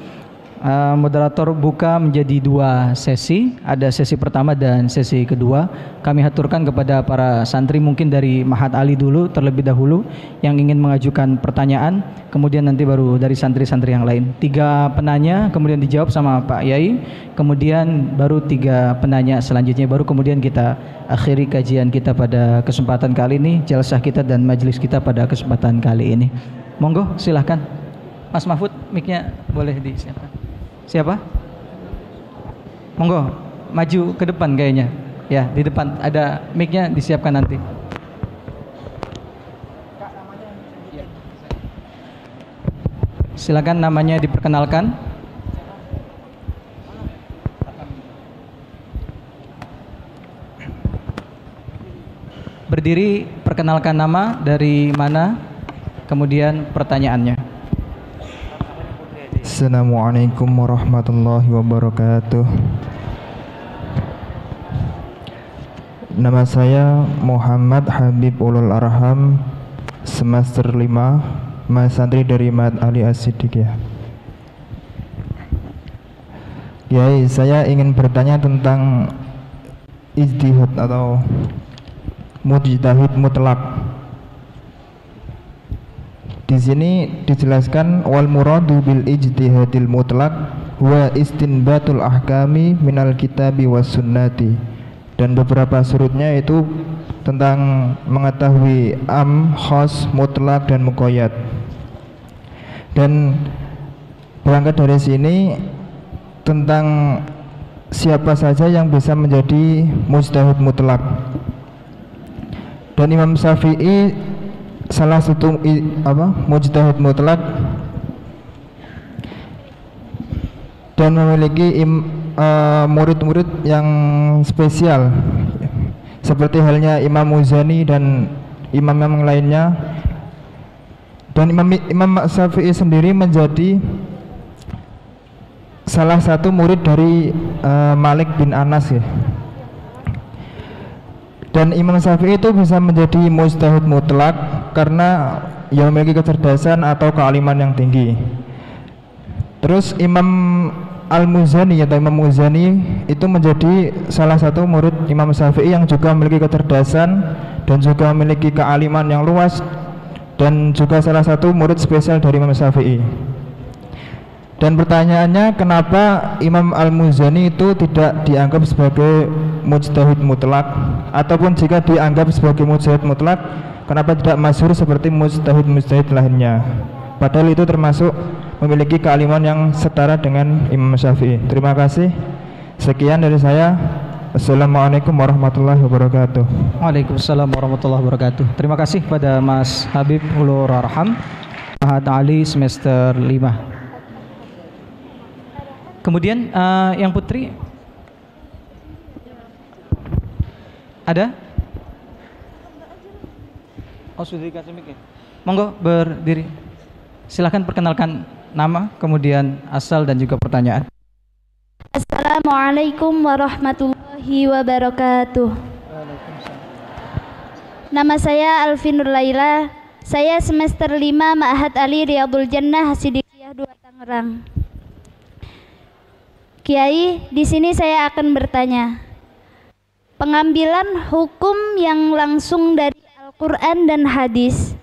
Moderator buka menjadi 2 sesi, ada sesi pertama dan sesi kedua. Kami haturkan kepada para santri, mungkin dari Mahat Ali dulu terlebih dahulu yang ingin mengajukan pertanyaan, kemudian nanti baru dari santri-santri yang lain. 3 penanya kemudian dijawab sama Pak Yai, kemudian baru 3 penanya selanjutnya, baru kemudian kita akhiri kajian kita pada kesempatan kali ini, jalsah kita dan majelis kita pada kesempatan kali ini. Monggo silahkan Mas Mahfud, mic-nya boleh disiapkan. Siapa? Monggo maju ke depan kayaknya. Ya, di depan ada mic-nya disiapkan nanti. Silakan namanya diperkenalkan. Berdiri, perkenalkan nama, dari mana, kemudian pertanyaannya. Assalamualaikum warahmatullahi wabarakatuh. Nama saya Muhammad Habib Ulul Arham, semester 5, mahasantri dari Mahat Ali As-Siddiq ya. Kiai, saya ingin bertanya tentang ijtihad atau mujtahid mutlak. Di sini dijelaskan wal muradu bil ijtihadil mutlaq wa istinbatul ahkami minal kitabi was sunnati, dan beberapa surutnya itu tentang mengetahui am, khas, mutlak dan muqayyad. Dan berangkat dari sini tentang siapa saja yang bisa menjadi mujtahid mutlak. Dan Imam Syafi'i salah satu mujtahid mutlak dan memiliki murid-murid yang spesial. seperti halnya Imam Muzani dan imam-imam lainnya. Dan Imam Syafi'i sendiri menjadi salah satu murid dari Malik bin Anas ya. Dan Imam Syafi'i itu bisa menjadi mujtahid mutlak karena ia memiliki kecerdasan atau kealiman yang tinggi. Terus Imam Al-Muzani atau Imam Muzani itu menjadi salah satu murid Imam Syafi'i yang juga memiliki kecerdasan dan juga memiliki kealiman yang luas, dan juga salah satu murid spesial dari Imam Syafi'i. Dan pertanyaannya, kenapa Imam Al-Muzani itu tidak dianggap sebagai mujtahid mutlak, ataupun jika dianggap sebagai mujtahid mutlak, kenapa tidak masyhur seperti mujtahid-mujtahid lainnya, padahal itu termasuk memiliki kealiman yang setara dengan Imam Syafi'i. Terima kasih. Sekian dari saya. Assalamualaikum warahmatullahi wabarakatuh. Waalaikumsalam warahmatullahi wabarakatuh. Terima kasih kepada Mas Habib Ulur Arham, Mahat Ali semester 5. Kemudian yang putri ada? Oh, sudah dikasih mic ya? Monggo berdiri. Silakan perkenalkan nama, kemudian asal dan juga pertanyaan. Assalamualaikum warahmatullahi wabarakatuh. Nama saya Alfi Nur Laila. Saya semester 5 Ma'had Ali Riyadul Jannah Hasidikiyah 2 Tangerang. Kiai, di sini saya akan bertanya. Pengambilan hukum yang langsung dari Al-Qur'an dan hadis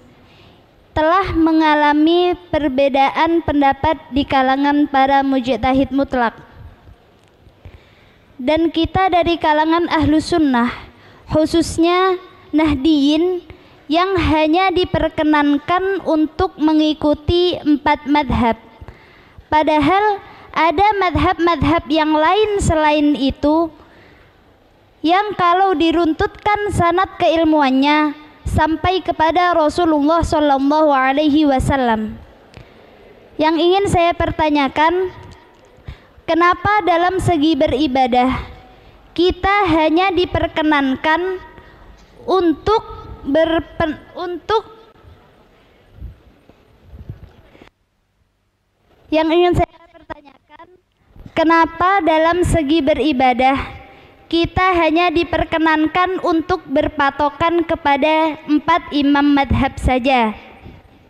telah mengalami perbedaan pendapat di kalangan para mujtahid mutlak. Dan kita dari kalangan Ahlus Sunnah, khususnya Nahdiyin, yang hanya diperkenankan untuk mengikuti 4 madhab. Padahal ada madhab-madhab yang lain selain itu, yang kalau diruntutkan sanad keilmuannya sampai kepada Rasulullah SAW. Yang ingin saya pertanyakan, kenapa dalam segi beribadah kita hanya diperkenankan untuk yang ingin saya pertanyakan, kenapa dalam segi beribadah kita hanya diperkenankan untuk berpatokan kepada 4 imam madhab saja?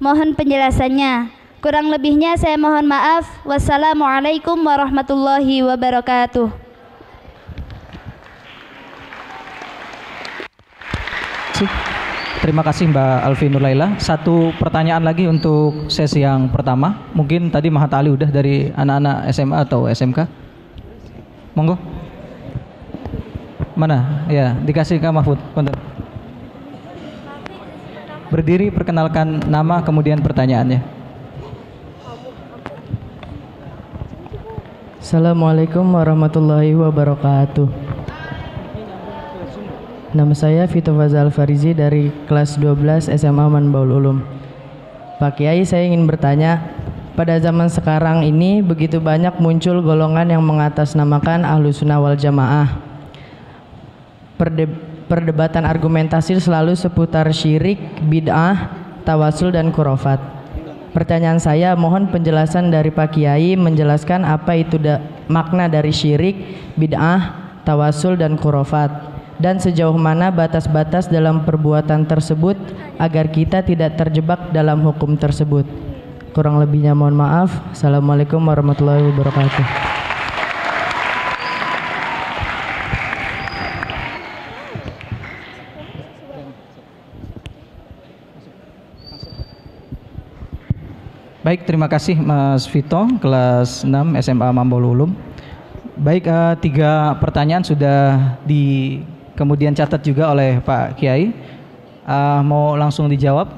Mohon penjelasannya. Kurang lebihnya saya mohon maaf. Wassalamualaikum warahmatullahi wabarakatuh. Terima kasih Mbak Alfi Nur Laila. Satu pertanyaan lagi untuk sesi yang pertama. Mungkin tadi Mahat Ali udah dari anak-anak SMA atau SMK. Monggo. Mana? Ya, dikasih ke Mahfud. Punten. Berdiri, perkenalkan nama, kemudian pertanyaannya. Assalamualaikum warahmatullahi wabarakatuh. Nama saya Vito Fazal Farizi dari kelas 12 SMA Manbaul Ulum. Pak Kiai, saya ingin bertanya, pada zaman sekarang ini begitu banyak muncul golongan yang mengatasnamakan Ahlus Sunnah wal Jamaah. Perdebatan argumentasi selalu seputar syirik, bid'ah, tawasul dan khurafat. Pertanyaan saya, mohon penjelasan dari Pak Kiai menjelaskan apa itu makna dari syirik, bid'ah, tawasul dan khurafat, dan sejauh mana batas-batas dalam perbuatan tersebut agar kita tidak terjebak dalam hukum tersebut. Kurang lebihnya mohon maaf. Assalamualaikum warahmatullahi wabarakatuh. Baik, terima kasih Mas Vito, kelas 6 SMA Manbaul Ulum. Baik, 3 pertanyaan sudah kemudian catat juga oleh Pak Kiai. Mau langsung dijawab?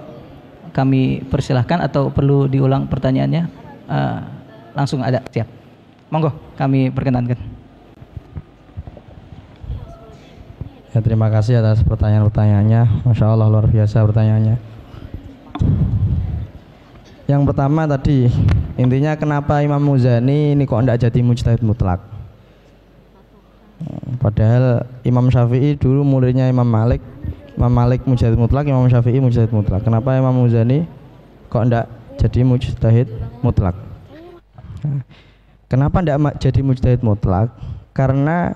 Kami persilahkan atau perlu diulang pertanyaannya? Langsung ada, siap. Monggo, kami perkenankan. Ya, terima kasih atas pertanyaan-pertanyaannya. Masya Allah, luar biasa pertanyaannya. Yang pertama tadi, intinya kenapa Imam Muzani ini kok tidak jadi mujtahid mutlak? Padahal Imam Syafi'i dulu muridnya Imam Malik. Imam Malik mujtahid mutlak, Imam Syafi'i mujtahid mutlak. Kenapa Imam Muzani kok enggak jadi mujtahid mutlak? Kenapa enggak jadi mujtahid mutlak? Karena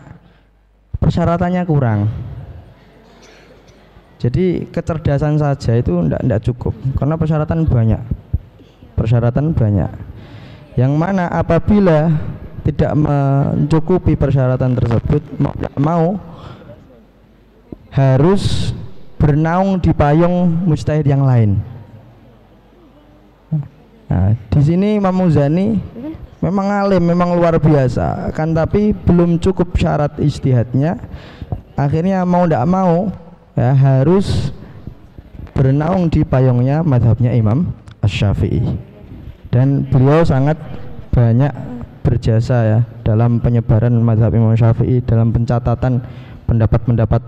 persyaratannya kurang. Jadi kecerdasan saja itu enggak cukup, karena persyaratan banyak. Yang mana apabila tidak mencukupi persyaratan tersebut, mau harus bernaung di payung mujtahid yang lain. Nah, di sini Imam Muzani memang alim, memang luar biasa, kan tapi belum cukup syarat ijtihadnya. Akhirnya mau tidak mau ya harus bernaung di payungnya madhabnya Imam Asy-Syafi'i. Dan beliau sangat banyak berjasa ya dalam penyebaran madhab Imam Syafi'i, dalam pencatatan pendapat-pendapat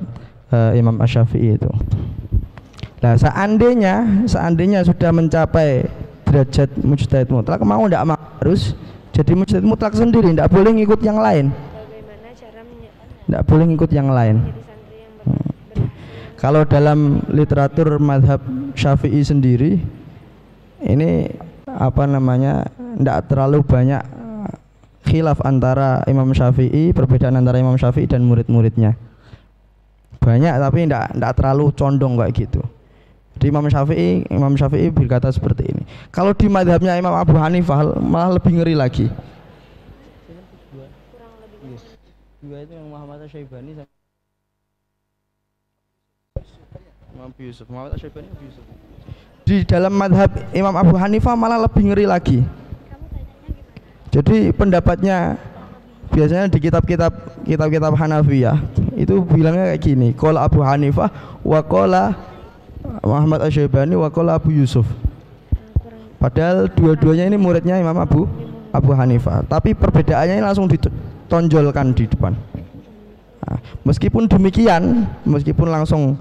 Imam Asy-Syafi'i itu. Nah, seandainya sudah mencapai derajat mujtahid mutlak, mau tidak harus jadi mujtahid mutlak sendiri, tidak boleh ngikut yang lain. Tidak boleh ngikut yang lain. Kalau dalam literatur madhab Syafi'i sendiri, ini apa namanya, tidak terlalu banyak khilaf antara Imam Syafi'i, perbedaan antara Imam Syafi'i dan murid-muridnya. Banyak tapi tidak terlalu condong kayak gitu. Di Imam Syafi'i berkata seperti ini. Kalau di madhabnya Imam Abu Hanifah malah lebih ngeri lagi. Dua itu yang Muhammad Asy-Syaibani sama Imam Abu Yusuf. Muhammad Asy-Syaibani, Abu Yusuf. Di dalam madhab Imam Abu Hanifah malah lebih ngeri lagi. Jadi pendapatnya biasanya di kitab-kitab Hanafiyah itu bilangnya kayak gini, qala Abu Hanifah wa qala Muhammad Asy-Syaibani wa qala Abu Yusuf. Padahal dua-duanya ini muridnya Imam Abu Hanifah, tapi perbedaannya ini langsung ditonjolkan di depan. Nah, meskipun demikian, meskipun langsung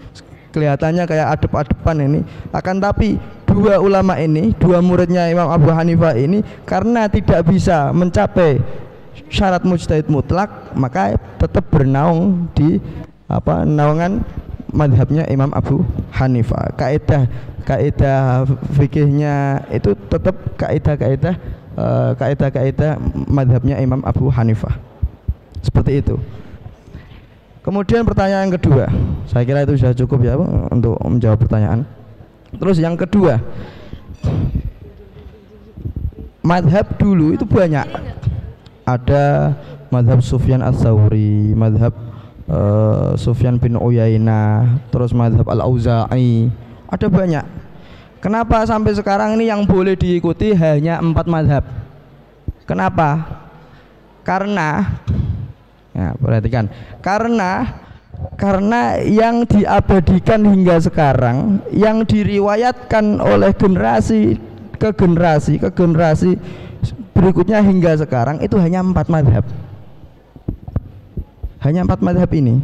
kelihatannya kayak adep-adepan ini, akan tapi dua ulama ini, dua muridnya Imam Abu Hanifah ini, karena tidak bisa mencapai syarat mujtahid mutlak, maka tetap bernaung di naungan madhabnya Imam Abu Hanifah. Kaidah fikihnya itu tetap kaidah madhabnya Imam Abu Hanifah. Seperti itu. Kemudian pertanyaan kedua, saya kira itu sudah cukup ya untuk menjawab pertanyaan. Terus yang kedua, madhab dulu itu banyak. Ada madhab Sufyan Ats-Tsauri, madhab Sufyan bin Uyainah, terus madhab Al-Auza'i, ada banyak. Kenapa sampai sekarang ini yang boleh diikuti hanya 4 madhab? Kenapa? Karena ya, perhatikan, karena yang diabadikan hingga sekarang, yang diriwayatkan oleh generasi ke generasi berikutnya hingga sekarang itu hanya 4 madhab. Hanya 4 madhab ini.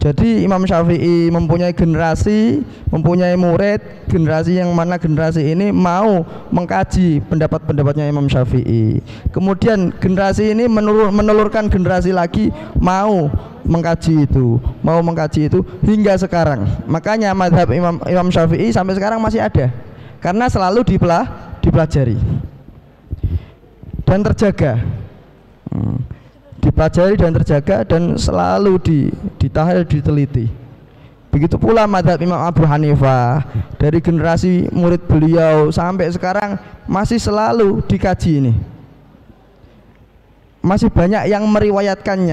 Jadi Imam Syafi'i mempunyai generasi, mempunyai murid, generasi yang mana generasi ini mau mengkaji pendapat-pendapatnya Imam Syafi'i. Kemudian generasi ini menelurkan generasi lagi mau mengkaji itu hingga sekarang. Makanya madhab Imam Syafi'i sampai sekarang masih ada, karena selalu dipelajari dan terjaga. Dipelajari dan terjaga dan selalu ditahlil, diteliti. Begitu pula madhab Imam Abu Hanifah, dari generasi murid beliau sampai sekarang masih selalu dikaji ini. Masih banyak yang meriwayatkan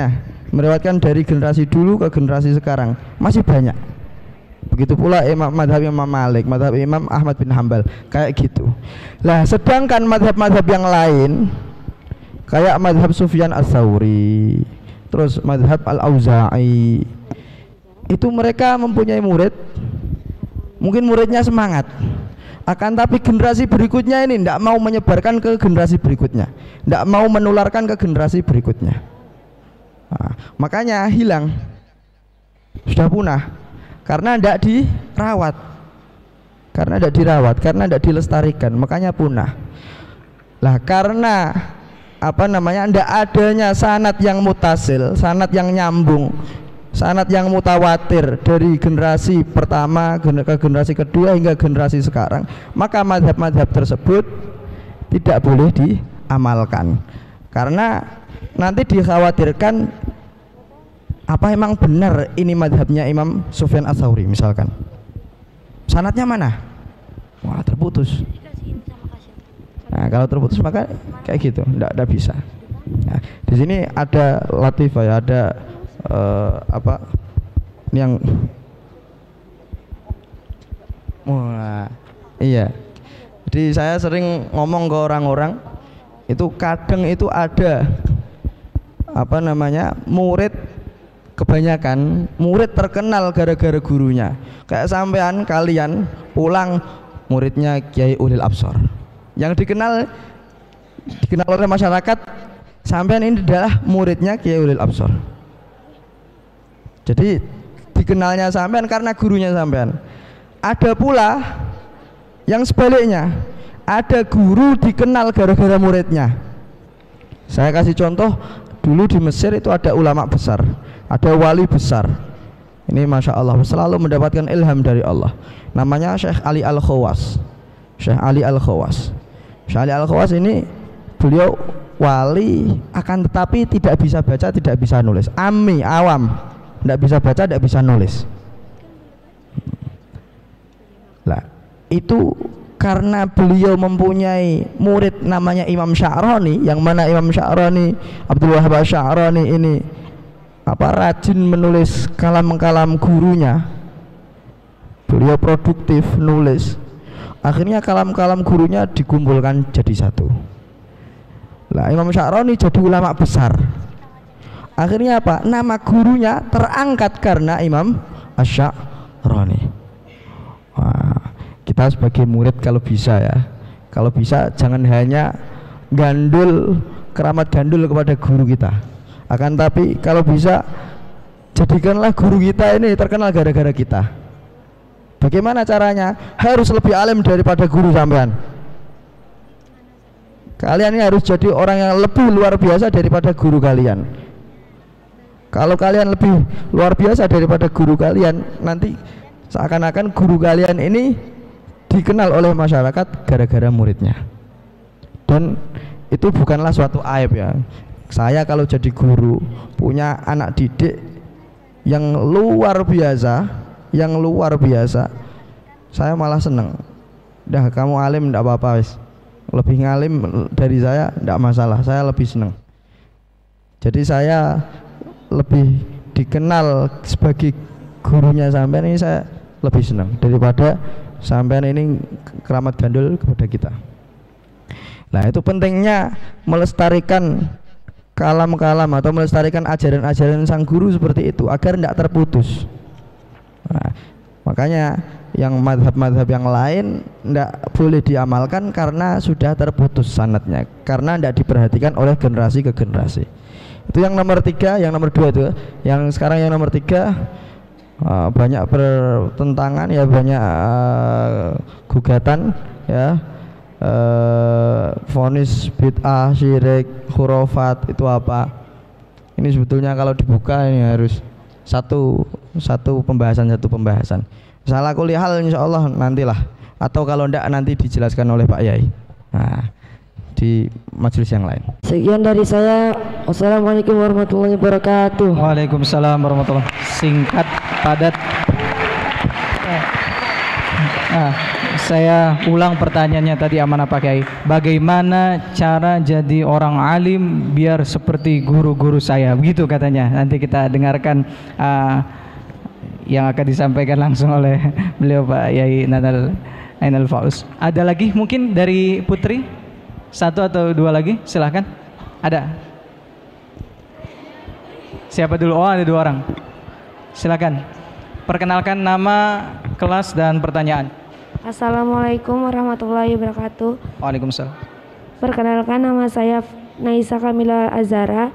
dari generasi dulu ke generasi sekarang, masih banyak. Begitu pula madhab Imam Malik, madhab Imam Ahmad bin Hambal, kayak gitu. Lah, sedangkan madhab-madhab yang lain kayak madhab Sufyan Ats-Tsauri, terus madhab Al-Auza'i, itu mereka mempunyai murid, mungkin muridnya semangat, akan tapi generasi berikutnya ini tidak mau menyebarkan ke generasi berikutnya, tidak mau menularkan ke generasi berikutnya. Nah, makanya hilang, sudah punah, karena tidak dirawat, karena tidak dilestarikan, makanya punah. Lah, karena ndak adanya sanad yang mutasil, sanad yang nyambung, sanad yang mutawatir dari generasi pertama ke generasi kedua hingga generasi sekarang, maka madhab-madhab tersebut tidak boleh diamalkan, karena nanti dikhawatirkan apa emang benar ini madhabnya Imam Sufyan Ats-Tsauri misalkan, sanadnya mana? Wah, terputus. Nah, kalau terputus maka kayak gitu, enggak bisa. Nah, di sini ada latifah ya, ada ini yang iya. Jadi saya sering ngomong ke orang-orang itu, kadang itu ada murid, kebanyakan murid terkenal gara-gara gurunya. Kayak sampean kalian pulang muridnya Kiai Ulil Absor, yang dikenal oleh masyarakat, sampean ini adalah muridnya Kiai Ulil Absor. Jadi dikenalnya sampean karena gurunya sampean. Ada pula yang sebaliknya, ada guru dikenal gara-gara muridnya. Saya kasih contoh, dulu di Mesir itu ada ulama besar, ada wali besar. Ini Masya Allah selalu mendapatkan ilham dari Allah. Namanya Syekh Ali Al-Khawas. Syekh Ali Al-Khawas. Syekh Ali Al-Khawas ini beliau wali, akan tetapi tidak bisa baca, tidak bisa nulis. Ammi, awam, tidak bisa baca, tidak bisa nulis. Lah, itu karena beliau mempunyai murid namanya Imam Sya'rani, yang mana Imam Sya'rani, Abdul Wahhab Sya'rani ini rajin menulis kalam-kalam gurunya. Beliau produktif nulis. Akhirnya kalam-kalam gurunya dikumpulkan jadi satu. Lah, Imam Sya'rani jadi ulama besar. Akhirnya apa? Nama gurunya terangkat karena Imam Asy-Sya'rani. Wah, kita sebagai murid kalau bisa jangan hanya keramat gandul kepada guru kita, akan tapi kalau bisa jadikanlah guru kita ini terkenal gara-gara kita. Bagaimana caranya? Harus lebih alim daripada guru sampean. Kalian ini harus jadi orang yang lebih luar biasa daripada guru kalian. Kalau kalian lebih luar biasa daripada guru kalian, nanti seakan-akan guru kalian ini dikenal oleh masyarakat gara-gara muridnya. Dan itu bukanlah suatu aib ya. Saya kalau jadi guru punya anak didik yang luar biasa, saya malah seneng. Dah, kamu alim enggak apa-apa wis. Lebih ngalim dari saya enggak masalah, saya lebih seneng. Jadi saya lebih dikenal sebagai gurunya sampean ini, saya lebih senang daripada sampean ini keramat gandul kepada kita. Nah, itu pentingnya melestarikan kalam-kalam atau melestarikan ajaran-ajaran sang guru seperti itu agar tidak terputus. Nah, makanya yang madhab-madhab yang lain tidak boleh diamalkan karena sudah terputus sanadnya, karena tidak diperhatikan oleh generasi ke generasi. Itu yang nomor 3. Yang nomor 2 itu, yang sekarang yang nomor 3, banyak pertentangan ya, banyak gugatan ya, vonis bid'ah, syirik, khurafat itu apa? Ini sebetulnya kalau dibuka ini harus satu pembahasan. Salah kulihal insyaallah nantilah, atau kalau enggak nanti dijelaskan oleh Pak Yai. Nah, di majelis yang lain. Sekian dari saya. Wassalamualaikum warahmatullahi wabarakatuh. Waalaikumsalam warahmatullahi wabarakatuh. Singkat, padat. Saya ulang pertanyaannya tadi amanah Pak Kiai. Bagaimana cara jadi orang alim biar seperti guru-guru saya? Begitu katanya. Nanti kita dengarkan yang akan disampaikan langsung oleh beliau Pak Yai Nadal Ainal Fauz. Ada lagi mungkin dari Putri? 1 atau 2 lagi, silahkan. Ada? Siapa dulu? Oh, ada 2 orang. Silakan. Perkenalkan nama, kelas, dan pertanyaan. Assalamualaikum warahmatullahi wabarakatuh. Waalaikumsalam. Perkenalkan, nama saya Naisa Kamila Azara.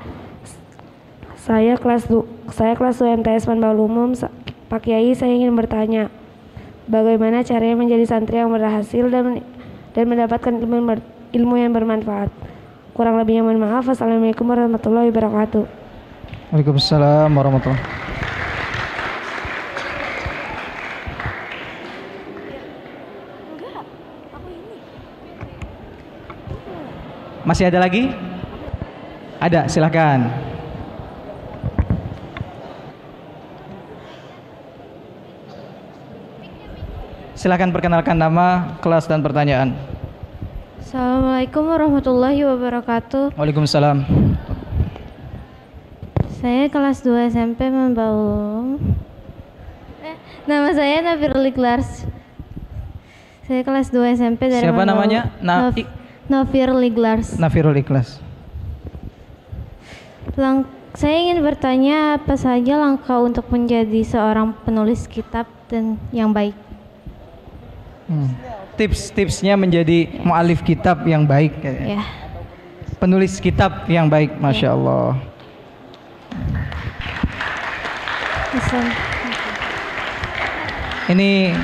Saya kelas UMTS Panbaul Umum. Pak Kiai, saya ingin bertanya, bagaimana caranya menjadi santri yang berhasil dan mendapatkan ilmu yang bermanfaat? Kurang lebihnya mohon maaf. Assalamualaikum warahmatullahi wabarakatuh. Waalaikumsalam warahmatullahi. Masih ada lagi? Ada, silakan. Silakan perkenalkan nama, kelas dan pertanyaan. Assalamualaikum warahmatullahi wabarakatuh. Waalaikumsalam. Saya kelas 2 SMP Membaulung. Nama saya Nafirul Ikhlas. Saya kelas 2 SMP dari Siapa Membaulung. namanya? Nafirul Ikhlas. Nafirul Ikhlas. Saya ingin bertanya apa saja langkah untuk menjadi seorang penulis kitab dan yang baik. Tips-tipsnya menjadi mu'alif kitab yang baik. Ya. Penulis kitab yang baik, Masya Allah. Ini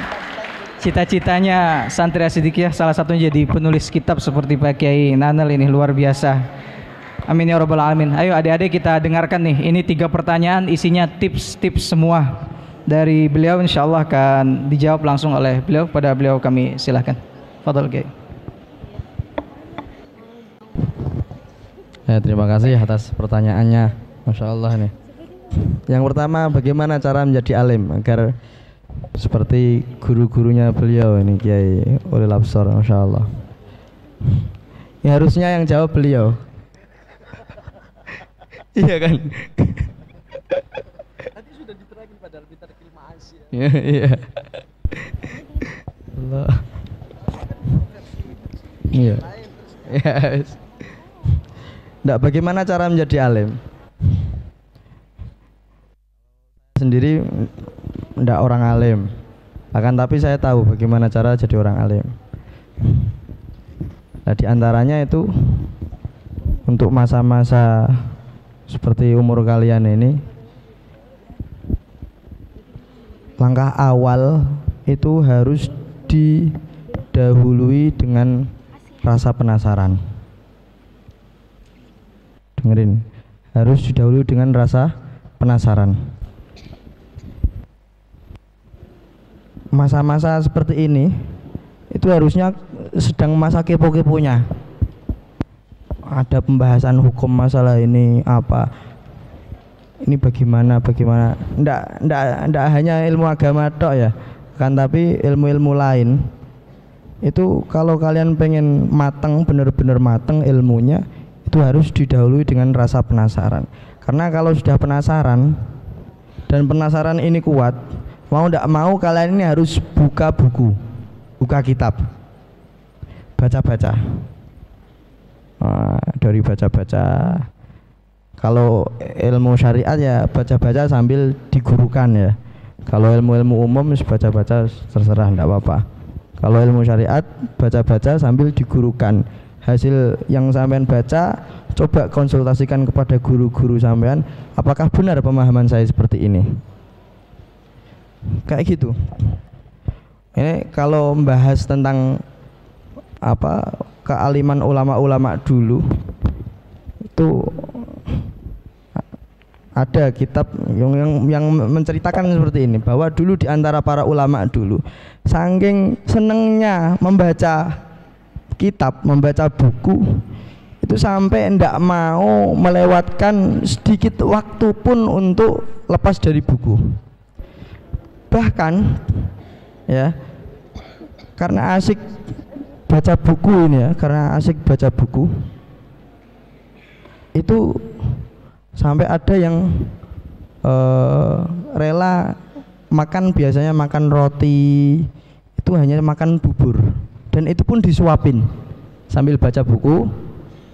cita-citanya santri Asidikiyah salah satunya jadi penulis kitab seperti Pak Kiai Nanel ini, luar biasa. Amin ya rabbal alamin. Ayo adik-adik kita dengarkan nih, ini 3 pertanyaan isinya tips-tips semua dari beliau, insyaallah akan dijawab langsung oleh beliau. Pada beliau kami silahkan. Fadhal Kiai. Ya, terima kasih atas pertanyaannya. Masya Allah nih. Yang pertama, bagaimana cara menjadi alim agar seperti guru-gurunya beliau ini, Kiai Ulil Absar, Masya Allah. Ya, harusnya yang jawab beliau. Iya kan? Tadi sudah diterangin padahal kita kelima Asia. Iya. Allah. Iya. Yes. Nggak, bagaimana cara menjadi alim? Sendiri nggak orang alim, akan tapi saya tahu bagaimana cara jadi orang alim. Nah, di antaranya itu untuk masa-masa seperti umur kalian ini, langkah awal itu harus didahului dengan rasa penasaran. Dengerin, harus didahului dengan rasa penasaran. Masa-masa seperti ini itu harusnya sedang masa kepo-keponya. Ada pembahasan hukum masalah ini apa, ini bagaimana. Ndak hanya ilmu agama tok ya, kan tapi ilmu-ilmu lain itu kalau kalian pengen mateng, benar-benar mateng ilmunya, itu harus didahului dengan rasa penasaran. Karena kalau sudah penasaran dan penasaran ini kuat, mau ndak mau kalian ini harus buka buku, buka kitab, baca-baca. Dari baca-baca, kalau ilmu syariat ya baca-baca sambil digurukan ya. Kalau ilmu-ilmu umum baca-baca terserah, enggak apa-apa. Kalau ilmu syariat baca-baca sambil digurukan. Hasil yang sampean baca coba konsultasikan kepada guru-guru sampean, apakah benar pemahaman saya seperti ini. Kayak gitu. Ini kalau membahas tentang apa kealiman ulama-ulama dulu itu ada kitab yang menceritakan seperti ini, bahwa dulu di antara para ulama dulu saking senengnya membaca kitab, membaca buku, itu sampai ndak mau melewatkan sedikit waktu pun untuk lepas dari buku. Bahkan ya, karena asik baca buku ini ya, karena asik baca buku itu sampai ada yang rela makan, biasanya makan roti itu hanya makan bubur, dan itu pun disuapin sambil baca buku,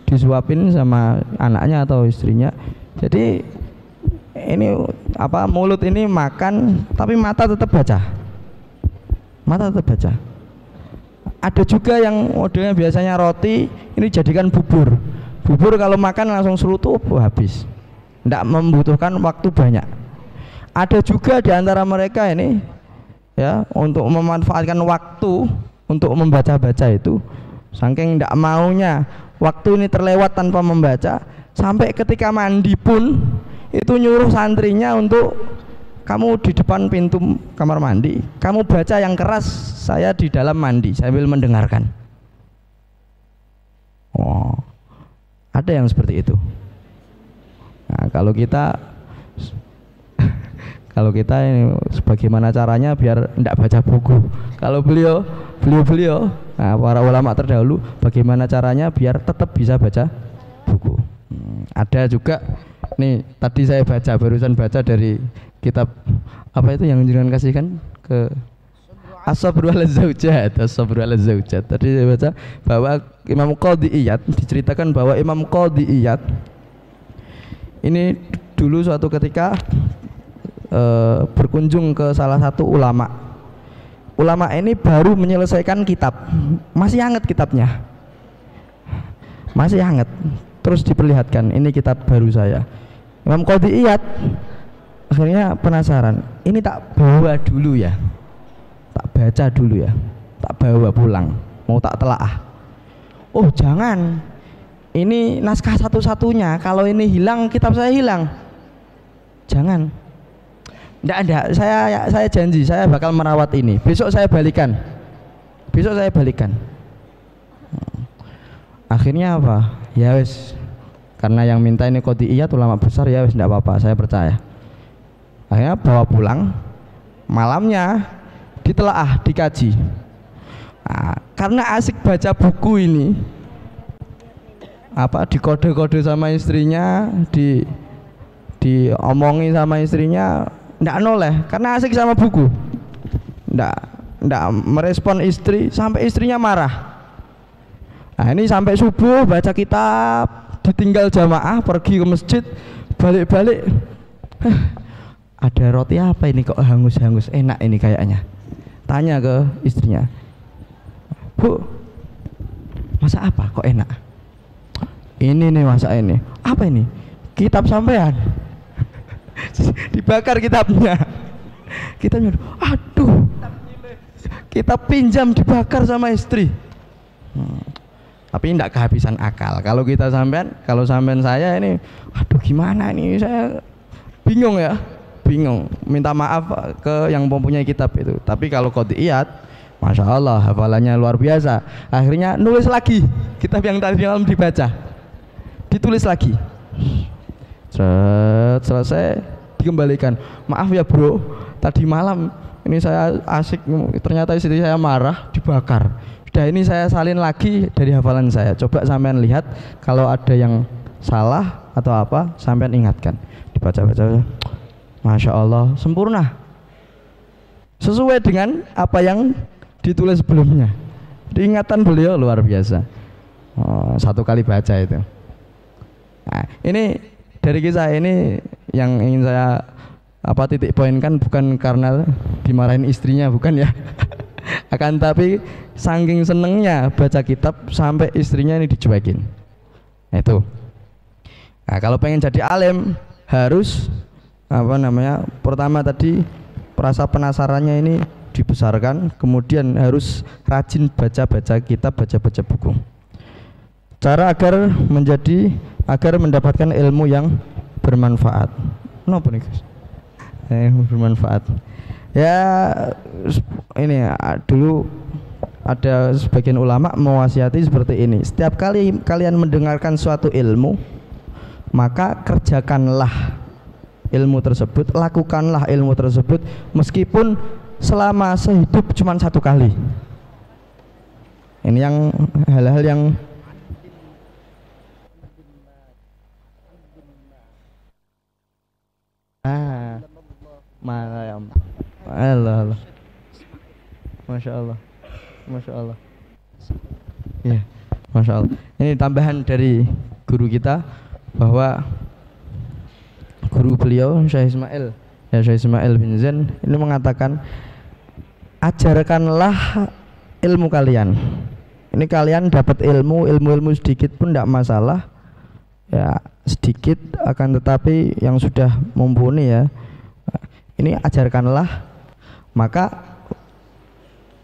disuapin sama anaknya atau istrinya. Jadi ini apa, mulut ini makan tapi mata tetap baca, mata tetap baca. Ada juga yang modelnya biasanya roti ini jadikan bubur. Bubur kalau makan langsung serutup habis, tidak membutuhkan waktu banyak. Ada juga di antara mereka ini ya, untuk memanfaatkan waktu untuk membaca-baca itu, saking tidak maunya waktu ini terlewat tanpa membaca, sampai ketika mandi pun itu nyuruh santrinya untuk kamu di depan pintu kamar mandi, kamu baca yang keras, saya di dalam mandi sambil mendengarkan. Oh, ada yang seperti itu. Nah, kalau kita ini bagaimana caranya biar tidak baca buku? Kalau beliau, nah, para ulama terdahulu, bagaimana caranya biar tetap bisa baca buku? Ada juga nih, tadi saya barusan baca dari kitab apa itu yang jenengan kasihkan ke As-Sabru 'ala Zaujat. Tadi saya baca bahwa Imam Qadhi Iyad, diceritakan bahwa Imam Qadhi Iyad ini dulu suatu ketika berkunjung ke salah satu ulama. Ulama ini baru menyelesaikan kitab, masih hangat kitabnya, masih hangat. Terus diperlihatkan, ini kitab baru saya. Imam Qadhi Iyad akhirnya penasaran, ini tak bawa dulu ya, tak baca dulu ya, tak bawa pulang, mau tak telaah. Oh jangan, ini naskah satu-satunya, kalau ini hilang kitab saya hilang. Jangan, tidak, saya janji saya bakal merawat ini, besok saya balikan. Akhirnya apa? Ya wes, karena yang minta ini Qadhi Iyad ulama besar, ya wes tidak apa-apa, saya percaya. Akhirnya bawa pulang, malamnya ditelaah, dikaji. Nah, karena asik baca buku ini, dikode-kode sama istrinya, diomongin sama istrinya, ndak noleh, karena asik sama buku, ndak merespon istri, sampai istrinya marah. Nah ini sampai subuh baca kitab, ditinggal jamaah, pergi ke masjid, balik-balik, ada roti apa ini kok hangus-hangus, enak ini kayaknya. Tanya ke istrinya, Bu, masak apa kok enak? Ini nih masak ini. Apa ini? Kitab sampean. Dibakar kitabnya. Kitabnya, aduh, kitab pinjam dibakar sama istri. Tapi tidak kehabisan akal. Kalau kita kalau sampean saya ini, aduh gimana ini, saya bingung ya, minta maaf ke yang mempunyai kitab itu. Tapi kalau Qadhi Iyad, Masya Allah, hafalannya luar biasa. Akhirnya nulis lagi kitab yang tadi malam dibaca, ditulis lagi. Selesai, dikembalikan. Maaf ya bro, tadi malam ini saya asik, ternyata istri saya marah, dibakar. Sudah, ini saya salin lagi dari hafalan saya. Coba sampean lihat, kalau ada yang salah atau apa, sampean ingatkan. Dibaca-baca, Masya Allah, sempurna, sesuai dengan apa yang ditulis sebelumnya. Diingatan beliau luar biasa. Satu kali baca itu. Nah, ini dari kisah ini yang ingin saya titik poinkan, bukan karena dimarahin istrinya, bukan ya. Akan tapi saking senengnya baca kitab sampai istrinya ini dicuekin. Itu. Nah, kalau pengen jadi alim harus pertama tadi rasa penasarannya ini dibesarkan, kemudian harus rajin baca-baca kitab, baca-baca buku. Cara agar mendapatkan ilmu yang bermanfaat. Napa nih guys? Bermanfaat. Ya ini dulu ada sebagian ulama mewasiati seperti ini. Setiap kali kalian mendengarkan suatu ilmu, maka kerjakanlah ilmu tersebut, lakukanlah ilmu tersebut meskipun selama sehidup cuma satu kali. Ini yang hal-hal yang mana ya Allah. Masya Allah. Ya, Masya Allah. Ini tambahan dari guru kita, bahwa guru beliau Syekh Ismail bin Zain ini mengatakan, ajarkanlah ilmu kalian. Ini kalian dapat ilmu sedikit pun tidak masalah ya, sedikit, akan tetapi yang sudah mumpuni ya, ini ajarkanlah, maka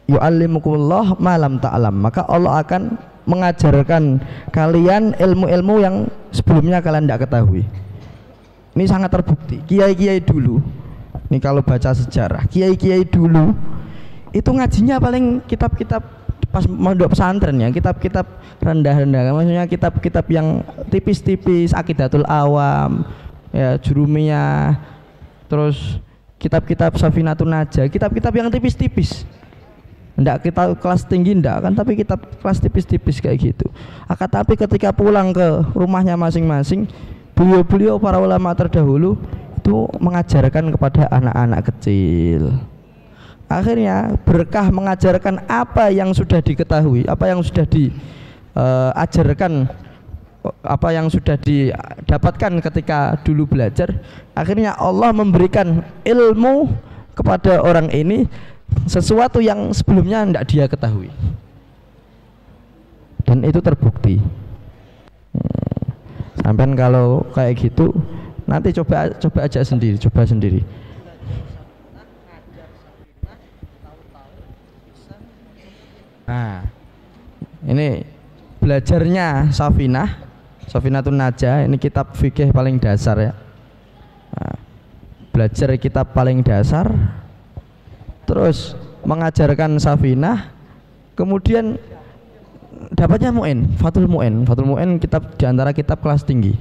yu'allimukumullah ma lam ta'lam, maka Allah akan mengajarkan kalian ilmu-ilmu yang sebelumnya kalian tidak ketahui. Ini sangat terbukti. Kiai-kiai dulu, ini kalau baca sejarah, kiai-kiai dulu itu ngajinya paling kitab-kitab pas mondok pesantren ya, kitab-kitab rendah-rendah, maksudnya kitab-kitab yang tipis-tipis, Aqidatul Awam, ya Jurumiyah, terus kitab-kitab Safinatun Najah, kitab-kitab yang tipis-tipis. Ndak kita kelas tinggi ndak kan, tapi kitab kelas tipis-tipis kayak gitu. Akan tapi ketika pulang ke rumahnya masing-masing, beliau-beliau para ulama terdahulu itu mengajarkan kepada anak-anak kecil. Akhirnya berkah mengajarkan apa yang sudah diketahui, apa yang sudah diajarkan, apa yang sudah didapatkan ketika dulu belajar. Akhirnya Allah memberikan ilmu kepada orang ini, sesuatu yang sebelumnya tidak dia ketahui, dan itu terbukti. Sampai kalau kayak gitu nanti coba aja sendiri, coba sendiri. Nah, ini belajarnya Safinatun Najah, ini kitab fikih paling dasar ya. Nah, belajar kitab paling dasar, terus mengajarkan Safinah, kemudian dapatnya Fathul Mu'in kitab diantara kitab kelas tinggi,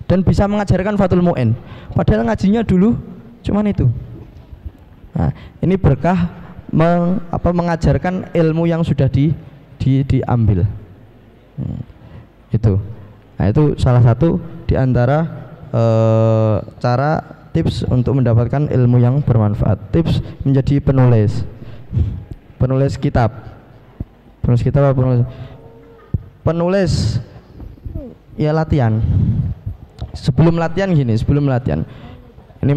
dan bisa mengajarkan Fathul Mu'in padahal ngajinya dulu cuman itu. Nah, ini berkah mengajarkan ilmu yang sudah diambil. Itu. Nah, itu salah satu diantara cara tips untuk mendapatkan ilmu yang bermanfaat. Tips menjadi penulis kitab. Penulis ya latihan. Sebelum latihan ini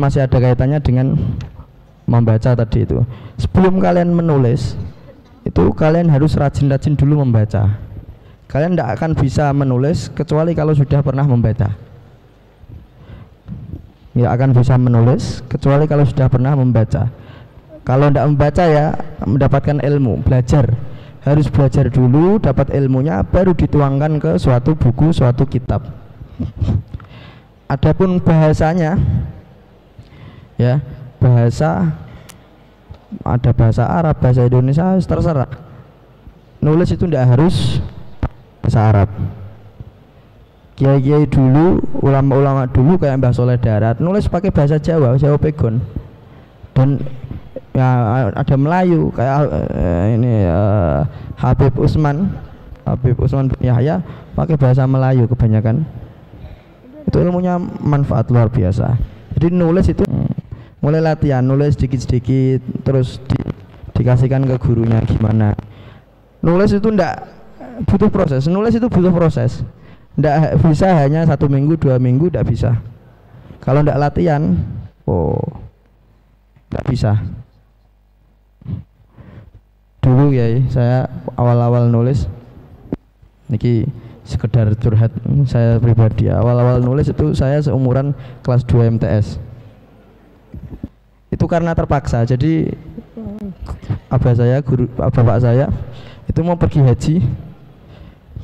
masih ada kaitannya dengan membaca tadi itu. Sebelum kalian menulis itu kalian harus rajin-rajin dulu membaca. Kalian tidak akan bisa menulis kecuali kalau sudah pernah membaca. Tidak akan bisa menulis kecuali kalau sudah pernah membaca. Kalau tidak membaca ya mendapatkan ilmu, harus belajar dulu, dapat ilmunya, baru dituangkan ke suatu buku, suatu kitab. Adapun bahasanya ya, ada bahasa Arab, bahasa Indonesia, terserah. Nulis itu tidak harus bahasa Arab. Kiai-kiai dulu, ulama-ulama dulu kayak Mbah Soleh Darat nulis pakai bahasa Jawa Pegon. Dan ya ada Melayu kayak Habib Usman bin Yahya pakai bahasa Melayu kebanyakan. Itu ilmunya manfaat luar biasa. Jadi nulis itu mulai latihan, nulis sedikit-sedikit, terus dikasihkan ke gurunya gimana. Nulis itu ndak butuh proses, ndak bisa hanya 1 minggu 2 minggu, ndak bisa. Kalau ndak latihan, ndak bisa. Dulu ya saya awal-awal nulis, niki sekedar curhat saya pribadi, awal-awal nulis itu saya seumuran kelas 2 MTS. Itu karena terpaksa. Jadi bapak saya itu mau pergi haji.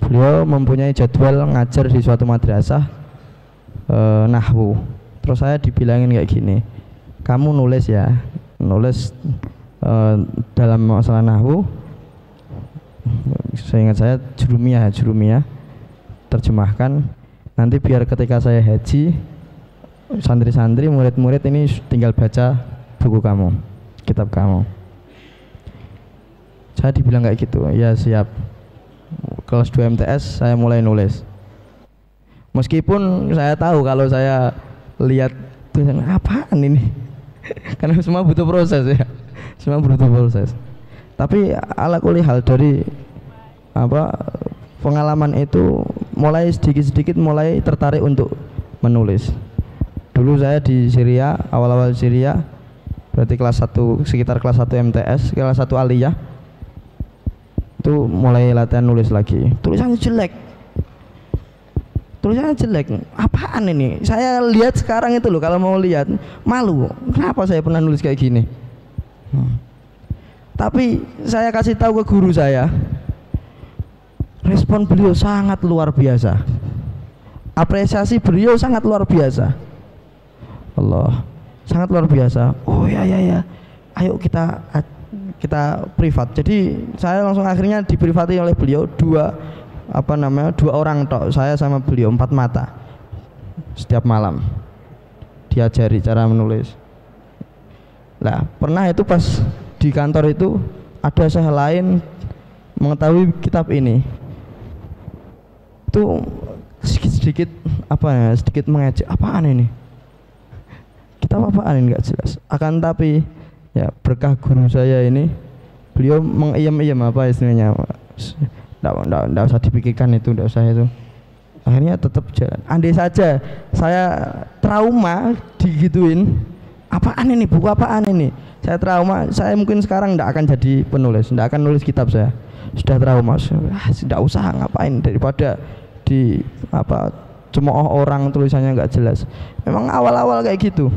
Beliau mempunyai jadwal ngajar di suatu madrasah nahwu. Terus saya dibilangin kayak gini, kamu nulis ya, dalam masalah nahwu. Saya ingat saya jurumiyah terjemahkan, nanti biar ketika saya haji, santri-santri, murid-murid ini tinggal baca buku kamu, kitab kamu. Saya dibilang kayak gitu, ya siap. Kelas 2 MTS saya mulai nulis. Meskipun saya tahu kalau saya lihat tulisan apaan ini, karena semua butuh proses ya, Tapi ala kulli hal dari pengalaman itu mulai sedikit-sedikit mulai tertarik untuk menulis. Dulu saya di Syria, awal-awal Syria, berarti sekitar kelas 1 MTS, kelas 1 aliyah, itu mulai latihan nulis lagi. Tulisannya jelek, apaan ini? Saya lihat sekarang itu loh, kalau mau lihat malu, kenapa saya pernah nulis kayak gini. Tapi saya kasih tahu ke guru saya, respon beliau sangat luar biasa, apresiasi beliau sangat luar biasa. Allah, sangat luar biasa. Oh ya, ayo kita privat. Jadi saya langsung akhirnya diprivati oleh beliau dua orang tok, saya sama beliau 4 mata. Setiap malam diajari cara menulis. Nah, pernah itu pas di kantor itu ada saya lain mengetahui kitab ini. Itu sedikit mengejek, apaan ini? Kitab apaan ini, nggak jelas. Akan tapi ya berkah guru saya ini, beliau mengiyem-iyem apa istilahnya, nggak usah dipikirkan itu, nggak usah itu. Akhirnya tetap jalan. Andai saja saya trauma digituin, apaan ini, buku apaan ini, saya trauma, saya mungkin sekarang nggak akan jadi penulis, nggak akan nulis kitab. Saya sudah trauma, tidak usah ngapain, daripada di cemooh orang tulisannya nggak jelas. Memang awal-awal kayak gitu,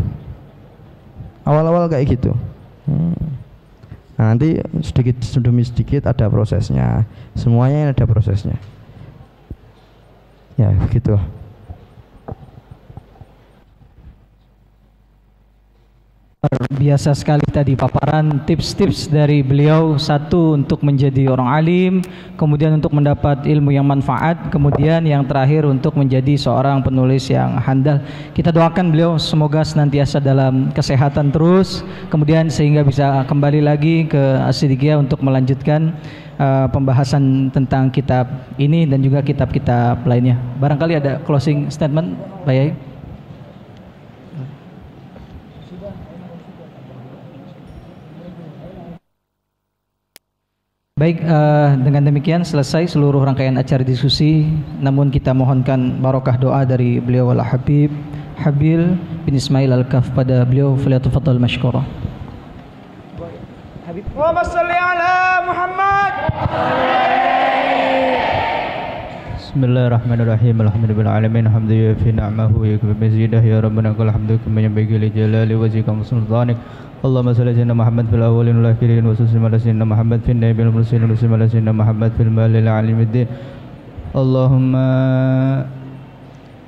Nah, nanti sedikit demi sedikit ada prosesnya, semuanya ada prosesnya. Ya begitu. Biasa sekali tadi paparan tips-tips dari beliau. Satu, untuk menjadi orang alim, kemudian untuk mendapat ilmu yang manfaat, kemudian yang terakhir untuk menjadi seorang penulis yang handal. Kita doakan beliau semoga senantiasa dalam kesehatan terus, kemudian sehingga bisa kembali lagi ke As-Siddiqiyah untuk melanjutkan pembahasan tentang kitab ini dan juga kitab-kitab lainnya. Barangkali ada closing statement, Pak Yai? Baik, dengan demikian selesai seluruh rangkaian acara diskusi. Namun kita mohonkan barokah doa dari beliau wal Habib Habil bin Ismail Al-Kaf pada beliau. Falyatafaddal mashkura. Allahumma shalli ala Muhammad. Bismillahirrahmanirrahim. Alhamdulillahil alamin. Hamdu yafi ni'amahu wa yakfi mazidah ya rabbana lakal hamdu kama yanbaghi li jalali wajhika wa sultanik. Allahumma salli ala Muhammad fil awwalin wal akhirin wa sallim ala sayyidina Muhammad fil nabiyil mursalin wa sallim ala sayyidina Muhammad fil malil alimiddin. Allahumma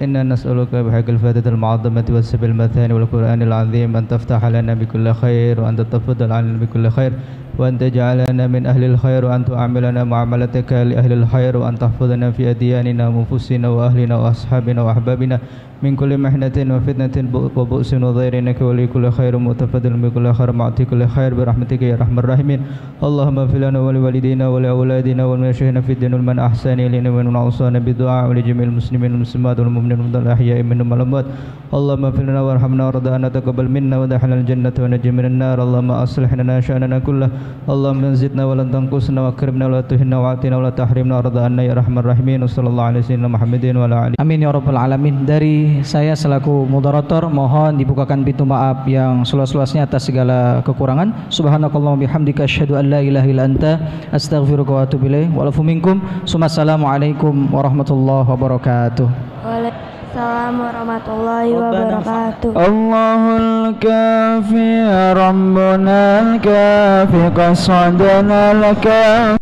inna nas'aluka bihaqqil fatihatil mu'azzamati was sabil mathani wal qur'anil azim an taftaha lana bi kulli khair wa an tatafaddal 'alaina bi kulli khair wa an taj'alana min ahlil khair wa an tu'amilana mu'amalataka li ahlil khair wa an tahfazana fi adyanina wa anfusina wa ahlina wa ashabina wa ahbabina min kulli mahnatin wa fitnatin wa bu'sin wa dhairinaka wa li kulli khair mutafaddal bi kulli khair ma'ti kulli khair bi rahmatika ya arhamar rahimin. Allahumma fil lana wa li walidina wa li awladina wal masyayikhina fid din wal man ahsana ilayna wa man awsana bi du'a wa li jami'il muslimin wal muslimat wal mu'minin wal ahya'i minhum wal amwat. Allahumma fil lana warhamna warḍa'na taqabbal minna wa dakhilna al jannata wa najjina minan nar. Allahumma aslih lana sya'nana kullahu. Allahumma zidna wa la tanqusna wa akrimna wa la tuhinna wa atina wa la tahrimna warḍa'na ya arhamar rahimin. Sallallahu alaihi wasallam Muhammadin wa ala alihi. Amin ya rabbal alamin. Dari saya selaku moderator mohon dibukakan pintu maaf yang seluas-luasnya atas segala kekurangan. Subhanakallahumma bihamdika asyhadu an la ilaha illa anta astaghfiruka wa atubu ilaik. Wa lafu minkum. Assalamualaikum warahmatullahi wabarakatuh. Waalaikumsalam warahmatullahi wabarakatuh. Allahul kafi rabbuna kafi qasadana laka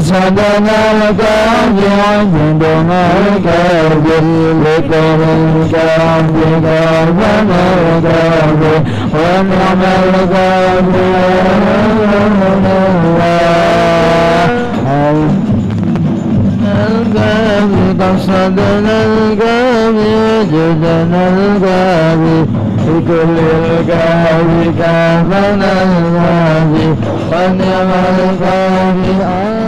sadana laka wajudana kabir likamin kabir kabana kabir wa ni'mal kabir sadana laka wajudana kabir likulil kabir kabana kabir wa ni'mal kabir